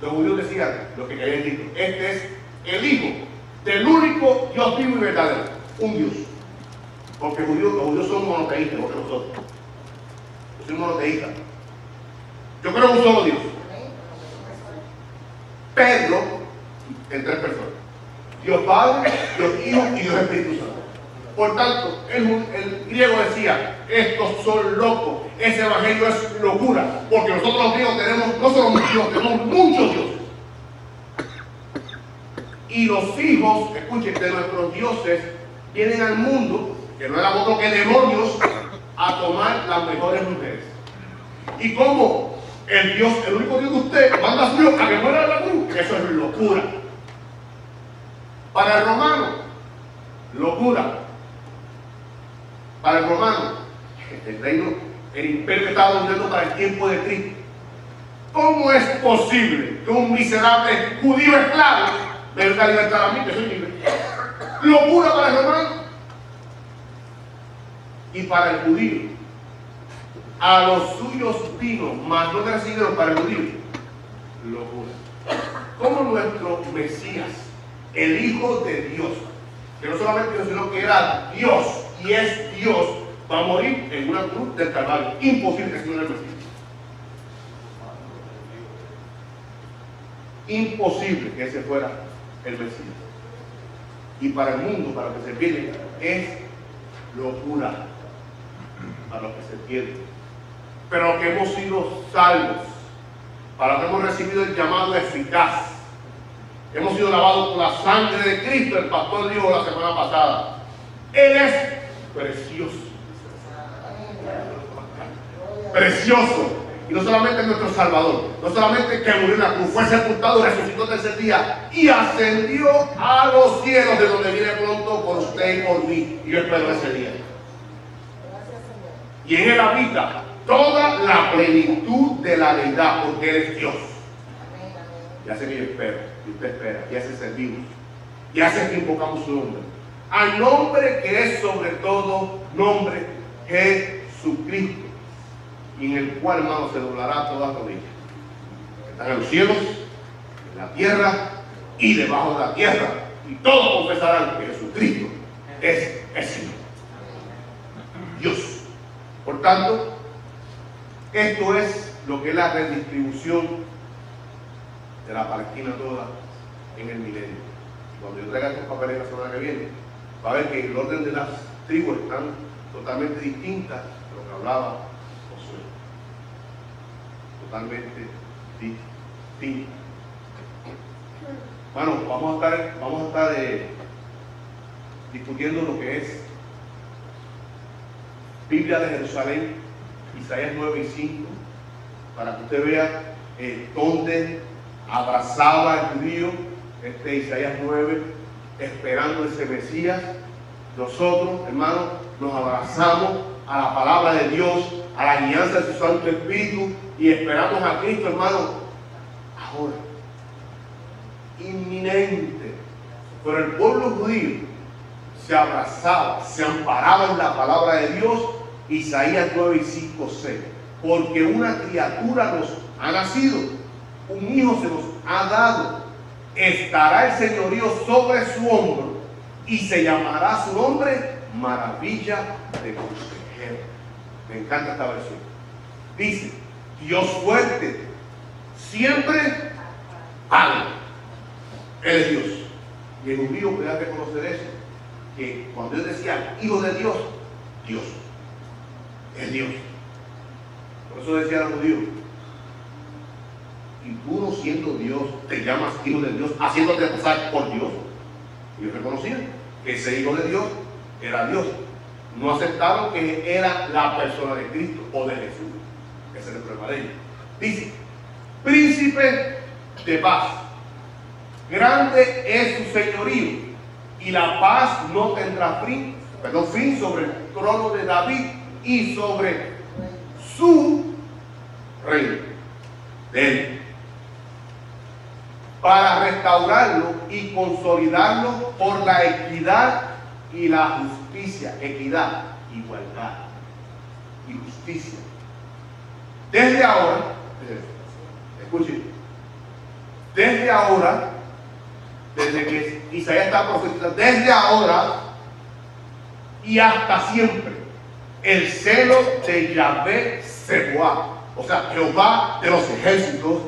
los judíos decían lo que querían decir: este es el Hijo del único Dios vivo y verdadero, un Dios. Porque los judíos son monoteístas, porque nosotros. Yo soy monoteísta. Yo creo en un solo Dios. Pedro, en tres personas: Dios Padre, Dios Hijo y Dios Espíritu Santo. Por tanto, el griego decía: estos son locos, ese evangelio es locura, porque nosotros los griegos tenemos no solo un Dios, tenemos muchos dioses. Y los hijos, escuchen, de nuestros dioses vienen al mundo, que no eran otro que demonios, a tomar las mejores mujeres. Y como el Dios, el único Dios de usted, manda a su Dios a que muera en la cruz, eso es locura. Para el romano, locura. Para el romano, el reino, el imperio estaba dominando para el tiempo de Cristo. ¿Cómo es posible que un miserable judío esclavo me venga a libertar a mí, que soy libre? Locura para el romano. Y para el judío, a los suyos vino, mas no recibieron. Para el judío, locura. Como nuestro Mesías, el Hijo de Dios, que no solamente Dios, sino que era Dios y es Dios, va a morir en una cruz del Calvario. Imposible que sea el Mesías. Imposible que ese fuera el Mesías. Y para el mundo, para los que se pierden, es locura. Para los que se pierden. Pero los que hemos sido salvos, para los que hemos recibido el llamado eficaz, hemos sido lavados por la sangre de Cristo. El pastor dijo la semana pasada: Él es precioso. Precioso. Y no solamente nuestro Salvador, no solamente que murió en la cruz, fue sepultado, resucitó el tercer día y ascendió a los cielos, de donde viene pronto por usted y por mí. Y yo espero ese día. Y en Él habita toda la plenitud de la deidad, porque Él es Dios. Y hace que yo espero, y usted espera, y hace servimos, y hace que invocamos su nombre. Al nombre que es sobre todo nombre, Jesucristo, y en el cual, hermano, se doblará toda rodilla. Están en los cielos, en la tierra y debajo de la tierra, y todos confesarán que Jesucristo es el Señor. Dios. Por tanto, esto es lo que es la redistribución de la Palestina toda en el milenio. Cuando yo traiga estos papeles la semana que viene, va a ver que el orden de las tribus están totalmente distintas de lo que hablaba Josué. totalmente distinta. Bueno, vamos a estar discutiendo lo que es Biblia de Jerusalén, Isaías 9 y 5, para que usted vea dónde abrazaba el judío, Isaías 9, esperando ese Mesías. Nosotros, hermanos, nos abrazamos a la palabra de Dios, a la guianza de su Santo Espíritu, y esperamos a Cristo, hermano, ahora, inminente. Pero el pueblo judío se abrazaba, se amparaba en la palabra de Dios, Isaías 9 y 5, 6. Porque una criatura nos ha nacido, un hijo se nos ha dado, estará el señorío sobre su hombro, y se llamará su nombre Maravilla de Consejero. Me encanta esta versión. Dice, Dios fuerte, siempre Padre. Él es Dios. Y el judío puede reconocer eso, que cuando él decía hijo de Dios, Dios es Dios. Por eso decía el judío, y tú no siendo Dios, te llamas hijo de Dios, haciéndote pasar por Dios. Y ellos reconocían que ese hijo de Dios era Dios. No aceptaron que era la persona de Cristo o de Jesús. Ese es el problema de ellos. Dice, príncipe de paz, grande es su señorío, y la paz no tendrá fin sobre el trono de David y sobre su reino de él, para restaurarlo y consolidarlo por la equidad y la justicia. Equidad, igualdad y justicia. Desde ahora, escuchen, desde ahora, desde que Isaías está profetizando, desde ahora y hasta siempre, el celo de Yahvé Sebuá, o sea, Jehová de los ejércitos,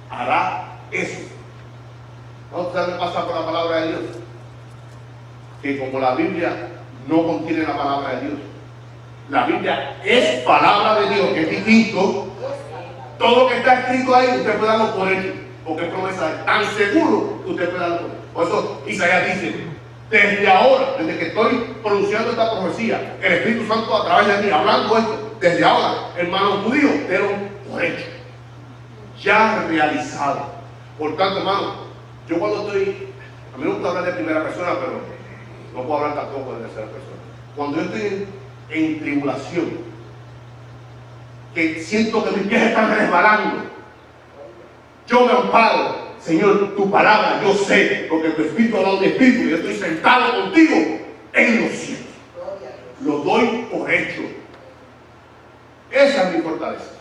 hará eso. ¿No se me pasa por la palabra de Dios? Que como la Biblia no contiene la palabra de Dios, la Biblia es palabra de Dios, que es distinto. Todo lo que está escrito ahí, usted puede darlo por hecho, porque es promesa de tan seguro que usted puede darlo por hecho. Por eso Isaías dice, desde ahora, desde que estoy pronunciando esta profecía, el Espíritu Santo a través de mí, hablando esto, desde ahora, hermanos judíos, dieron por hecho, ya realizado. Por tanto, hermano, yo cuando estoy, a mí me gusta hablar de primera persona, pero no puedo hablar tampoco de tercera persona. Cuando yo estoy en tribulación, que siento que mis pies están resbalando, yo me amparo, Señor, tu palabra, yo sé, porque tu Espíritu ha dado mi Espíritu, y yo estoy sentado contigo en los cielos. Lo doy por hecho. Esa es mi fortaleza.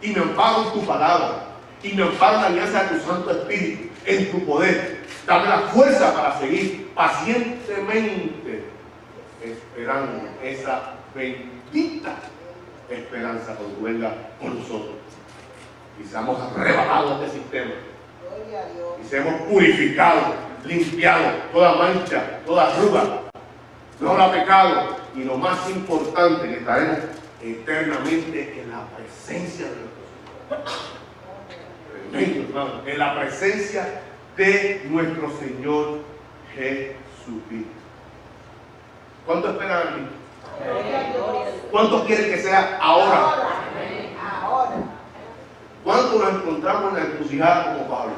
Y me amparo en tu palabra, y me amparo en la alianza de tu Santo Espíritu, en tu poder. Dame la fuerza para seguir pacientemente esperando esa bendita esperanza cuando venga con nosotros. Y seamos arrebatados de este sistema. Y seamos purificados, limpiados, toda mancha, toda arruga, no habrá pecado. Y lo más importante, que estaremos eternamente en la presencia de nuestro Señor. Tremendo, hermano. En la presencia de nuestro Señor Jesucristo. ¿Cuánto esperan aquí? ¿Cuántos quieren que sea ahora? ¿Cuántos nos encontramos en la encrucijada como Pablo?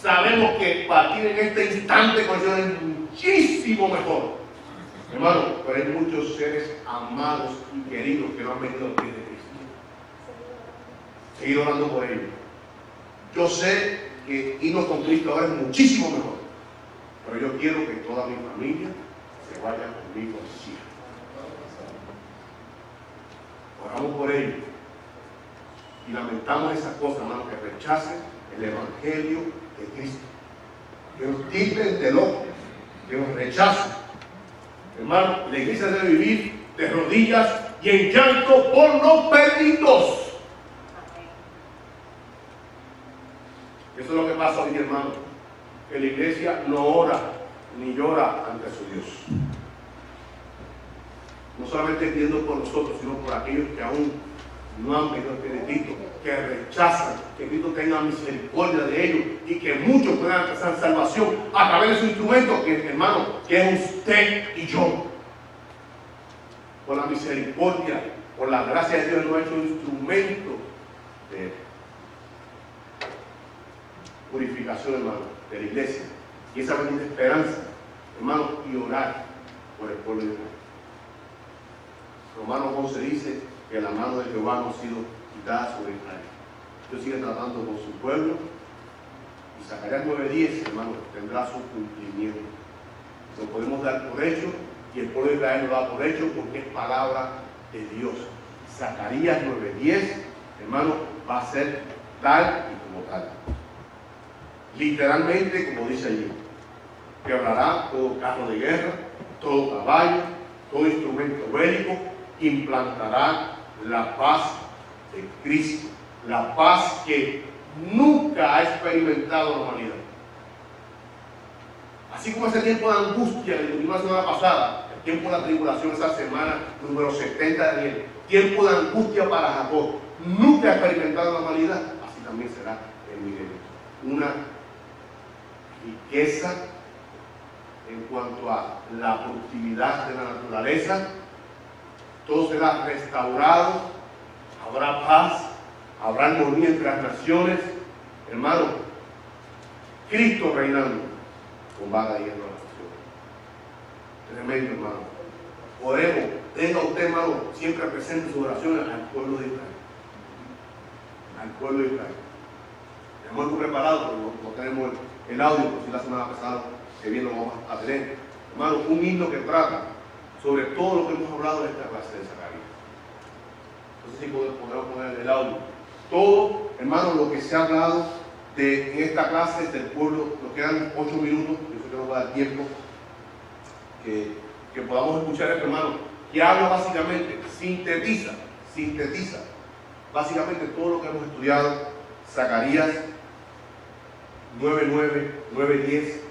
Sabemos que partir en este instante con el Señor es muchísimo mejor. Hermano, pero hay muchos seres amados y queridos que no han venido a los pies de Cristo. Seguir orando por ellos. Yo sé que irnos con Cristo ahora es muchísimo mejor, pero yo quiero que toda mi familia se vaya conmigo al cielo. Oramos por ellos y lamentamos esas cosas, hermano, que rechacen el Evangelio de Cristo, que nos quiten del ojo, que nos rechacen. Hermano, la iglesia debe vivir de rodillas y en llanto por los perdidos. Eso es lo que pasa hoy, hermano, que la iglesia no ora ni llora ante su Dios. No solamente pidiendo por nosotros, sino por aquellos que aún no han venido a Cristo, que rechazan que Cristo tenga misericordia de ellos y que muchos puedan alcanzar salvación a través de su instrumento, que, hermano, que es usted y yo. Por la misericordia, por la gracia de Dios, nos ha hecho instrumento de purificación, hermano, de la iglesia. Y esa bendita esperanza, hermano, y orar por el pueblo de Israel. Romanos 11 dice que la mano de Jehová no ha sido quitada sobre Israel. Dios sigue tratando con su pueblo. Y Zacarías 9:10, hermano, tendrá su cumplimiento. Lo podemos dar por hecho, y el pueblo de Israel lo da por hecho porque es palabra de Dios. Zacarías 9:10, hermano, va a ser tal y como tal. Literalmente, como dice allí, quebrará todo carro de guerra, todo caballo, todo instrumento bélico, implantará la paz de Cristo, la paz que nunca ha experimentado la humanidad. Así como ese tiempo de angustia que tuvimos la semana pasada, el tiempo de la tribulación, esa semana número 70 de Daniel, tiempo de angustia para Jacob, nunca ha experimentado la humanidad, así también será el milenio. Una riqueza en cuanto a la productividad de la naturaleza, todo será restaurado, habrá paz, habrá armonía entre las naciones, hermano, Cristo reinando con vaga y hierro a las naciones. Tremendo, hermano. Oremos, tenga usted, hermano, siempre presente sus oraciones al pueblo de Israel. Al pueblo de Israel. Tenemos algo preparado, pero no tenemos el audio, por si la semana pasada, que bien lo vamos a tener. Hermano, un himno que trata sobre todo lo que hemos hablado en esta clase de Zacarías. No sé si podemos poner el audio. Todo, hermano, lo que se ha hablado en esta clase del pueblo, nos quedan 8 minutos, yo sé que nos va a dar tiempo, que podamos escuchar esto, hermano, que habla básicamente, sintetiza básicamente todo lo que hemos estudiado, Zacarías 9:9, 9:10,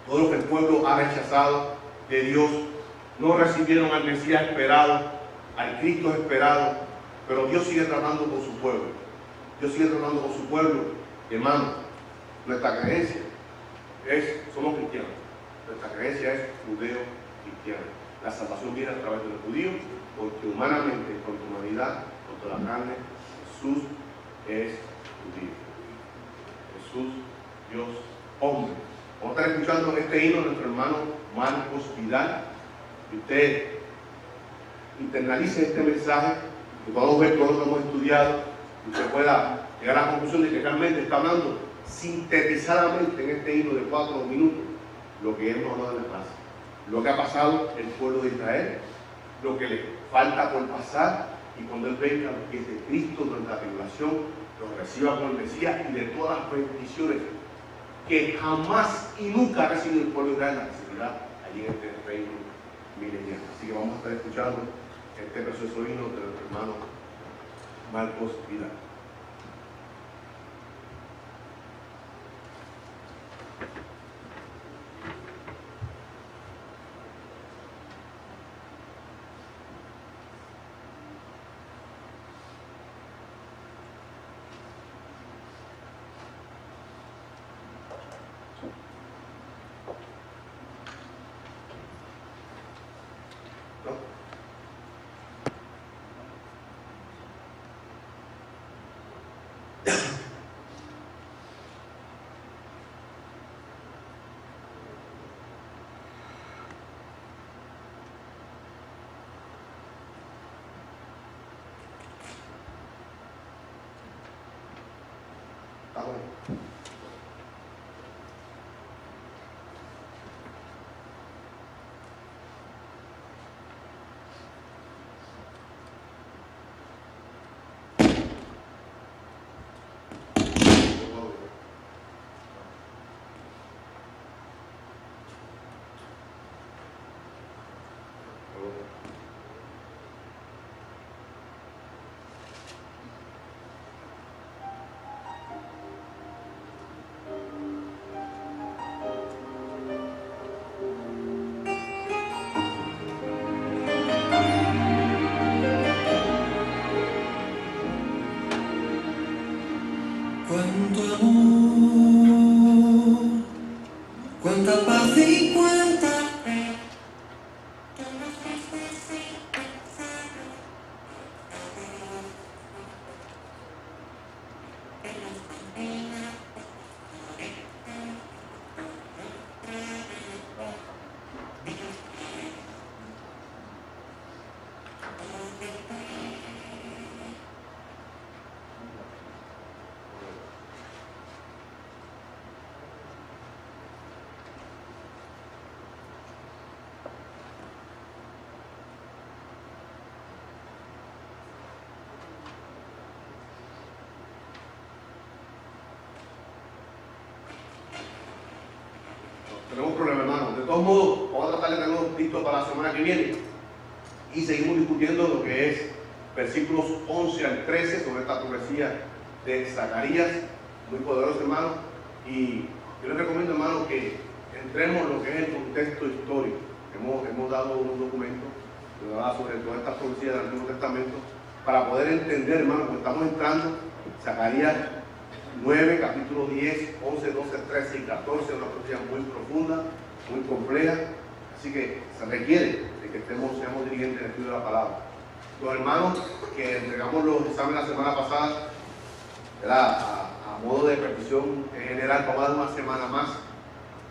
todo lo que el pueblo ha rechazado de Dios, no recibieron al Mesías esperado, al Cristo esperado, pero Dios sigue tratando con su pueblo. Dios sigue tratando con su pueblo. Hermano, nuestra creencia somos cristianos. Nuestra creencia es judeo-cristiana. La salvación viene a través de los judíos, porque humanamente, con tu humanidad, con toda la carne, Jesús es judío. Jesús, Dios, hombre. Vamos a estar escuchando este himno de nuestro hermano Marcos Vidal. Y usted internalice este mensaje, que podamos ver todo lo que hemos estudiado, y usted pueda llegar a la conclusión de que realmente está hablando sintetizadamente en este himno de 4 minutos lo que hemos hablado en la clase, lo que ha pasado el pueblo de Israel, lo que le falta por pasar, y cuando Él venga, lo que es de Cristo durante la tribulación, lo reciba como el Mesías, y de todas las bendiciones que jamás y nunca ha recibido el pueblo de Israel, la recibirá allí en este reino milenial. Así que vamos a estar escuchando este precioso himno de nuestro hermano Marcos Vidal. cuánto amor, cuánta paz y cuánta fe. Tenemos problemas, hermano. De todos modos, vamos a tratar de tenerlo listo para la semana que viene. Y seguimos discutiendo lo que es versículos 11 al 13 sobre esta profecía de Zacarías. Muy poderoso, hermano. Y yo les recomiendo, hermano, que entremos en lo que es el contexto histórico. Hemos dado unos documentos sobre todas estas profecías del Antiguo Testamento para poder entender, hermano, porque estamos entrando Zacarías 9, capítulo 10, 11, 12, 13 y 14, una profecía muy profunda, muy compleja, así que se requiere de que seamos dirigentes en el estudio de la palabra. Los hermanos que entregamos los exámenes la semana pasada, a modo de petición en general, vamos a dar una semana más,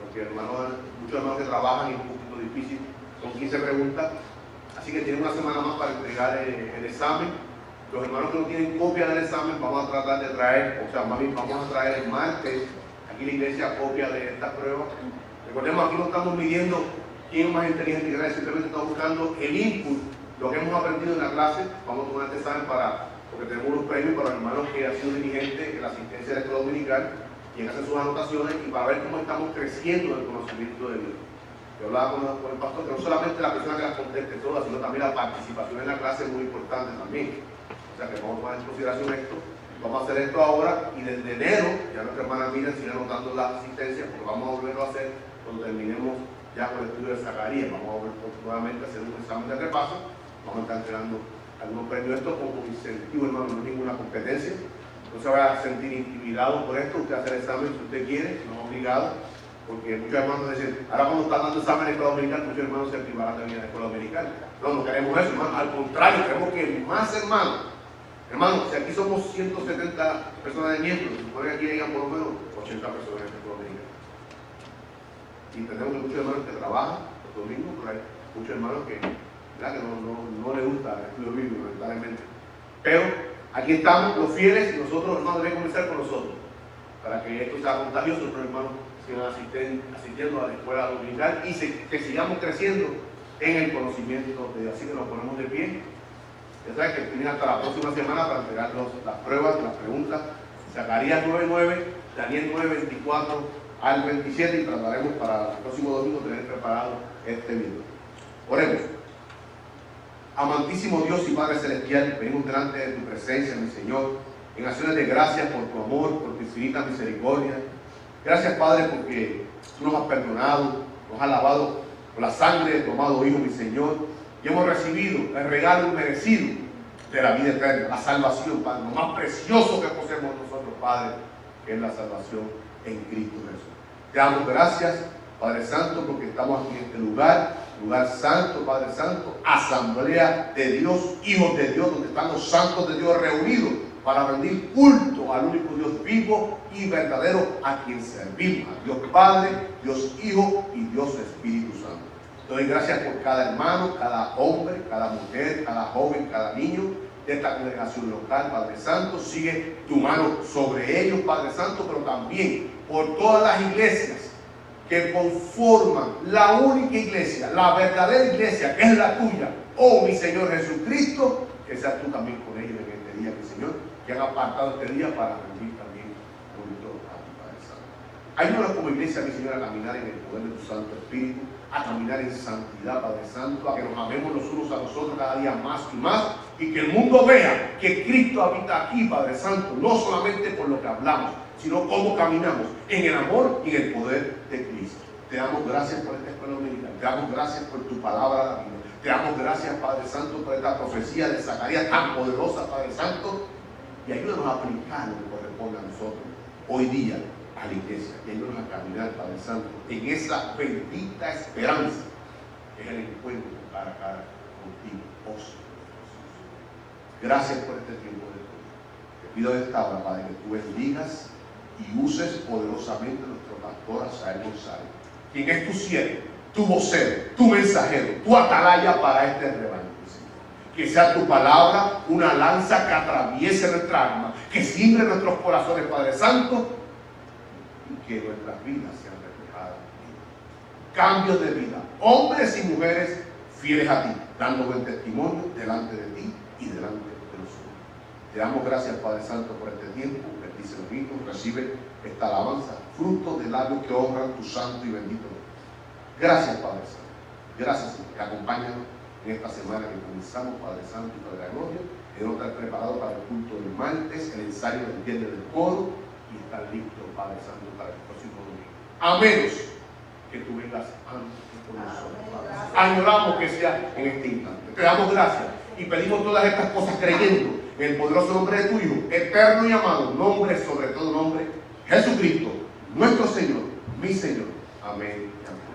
porque muchos hermanos que trabajan y es un poquito difícil, son 15 preguntas, así que tienen una semana más para entregar el examen. Los hermanos que no tienen copia del examen, vamos a tratar de traer, o sea, más bien vamos a traer el martes aquí en la iglesia copia de esta prueba. Recordemos, aquí no estamos midiendo quién es más inteligente que nadie, simplemente estamos buscando el input, lo que hemos aprendido en la clase. Vamos a tomar este examen porque tenemos unos premios para los hermanos que han sido diligentes en la asistencia de la escuela dominical y en hacer sus anotaciones y para ver cómo estamos creciendo en el conocimiento de Dios. Yo hablaba con el pastor que no solamente la persona que las conteste todas, sino también la participación en la clase es muy importante también. O sea que vamos a tomar en consideración esto, vamos a hacer esto ahora y desde enero, ya nuestra hermana Miriam sigue anotando la asistencia porque vamos a volverlo a hacer cuando terminemos ya con el estudio de Zacarías. Vamos a volver nuevamente a hacer un examen de repaso, vamos a estar entregando algunos premios. Esto como incentivo, hermano, no es ninguna competencia, no se vaya a sentir intimidado por esto. Usted hace el examen si usted quiere, no es obligado, porque muchos hermanos dicen, ahora cuando están dando examen en la escuela dominical, muchos hermanos se privarán de venir a la escuela dominical. No queremos eso, hermano, al contrario, queremos que más hermanos, si aquí somos 170 personas de miembros, se supone que aquí llegan por lo menos 80 personas en el escuela dominical. Y tenemos muchos hermanos que trabajan los domingos, pero hay muchos hermanos que no les gusta el estudio bíblico, lamentablemente. Pero aquí estamos los fieles y nosotros, hermanos, debemos comenzar con nosotros, para que esto sea contagioso, los hermanos sigan asistiendo a la escuela dominical y que sigamos creciendo en el conocimiento de Dios. Así que nos ponemos de pie. Ya saben que tienen hasta la próxima semana para entregar las pruebas, las preguntas. Zacarías 9:9, Daniel 9:24 al 27 y trataremos para el próximo domingo tener preparado este video. Oremos. Amantísimo Dios y Padre Celestial, venimos delante de tu presencia, mi Señor, en acciones de gracias por tu amor, por tu infinita misericordia. Gracias, Padre, porque tú nos has perdonado, nos has lavado con la sangre de tu amado Hijo, mi Señor, y hemos recibido el regalo inmerecido de la vida eterna, la salvación, Padre, lo más precioso que poseemos nosotros, Padre, que es la salvación en Cristo Jesús. Te damos gracias, Padre Santo, porque estamos aquí en este lugar santo, Padre Santo, asamblea de Dios, hijos de Dios, donde están los santos de Dios reunidos para rendir culto al único Dios vivo y verdadero a quien servimos, a Dios Padre, Dios Hijo y Dios Espíritu Santo. Te doy gracias por cada hermano, cada hombre, cada mujer, cada joven, cada niño de esta congregación local, Padre Santo. Sigue tu mano sobre ellos, Padre Santo, pero también por todas las iglesias que conforman la única iglesia, la verdadera iglesia, que es la tuya, oh mi Señor Jesucristo, que seas tú también con ellos en este día, mi Señor, que han apartado este día para rendir también culto a tu Padre Santo. Ayúdanos como iglesia, mi Señor, a caminar en el poder de tu Santo Espíritu, a caminar en santidad, Padre Santo, a que nos amemos los unos a los otros cada día más y más, y que el mundo vea que Cristo habita aquí, Padre Santo, no solamente por lo que hablamos, sino cómo caminamos en el amor y en el poder de Cristo. Te damos gracias por esta escuela dominical, te damos gracias por tu palabra, la Biblia. Te damos gracias, Padre Santo, por esta profecía de Zacarías tan poderosa, Padre Santo, y ayúdanos a aplicar lo que corresponde a nosotros hoy día a la iglesia, yéndonos a caminar, Padre Santo, en esa bendita esperanza que es el encuentro cara a cara contigo, oh Señor Jesús. Gracias por este tiempo de estudio. Te pido de esta hora, Padre, que tú bendigas y uses poderosamente a nuestro pastor Asael González, quien es tu siervo, tu vocero, tu mensajero, tu atalaya para este rebaño. Que sea tu palabra una lanza que atraviese nuestra alma, que simbre nuestros corazones, Padre Santo, y que nuestras vidas sean reflejadas en ti. Cambios de vida, hombres y mujeres fieles a ti, dando buen testimonio delante de ti y delante de nosotros. Te damos gracias, Padre Santo, por este tiempo. Bendice los hijos, recibe esta alabanza, fruto de labios que honran tu santo y bendito nombre. Gracias, Padre Santo. Gracias, Señor, que acompáñanos en esta semana que comenzamos, Padre Santo y Padre de la Gloria. Queremos estar preparados para el culto del martes, el ensayo del viernes del coro, y estar listos, Padre Santo, para el próximo domingo. A menos que tú vengas antes con nosotros, Padre. Añoramos que sea en este instante. Te damos gracias y pedimos todas estas cosas creyendo en el poderoso nombre de tu Hijo, eterno y amado, nombre sobre todo nombre, Jesucristo, nuestro Señor, mi Señor. Amén y amén.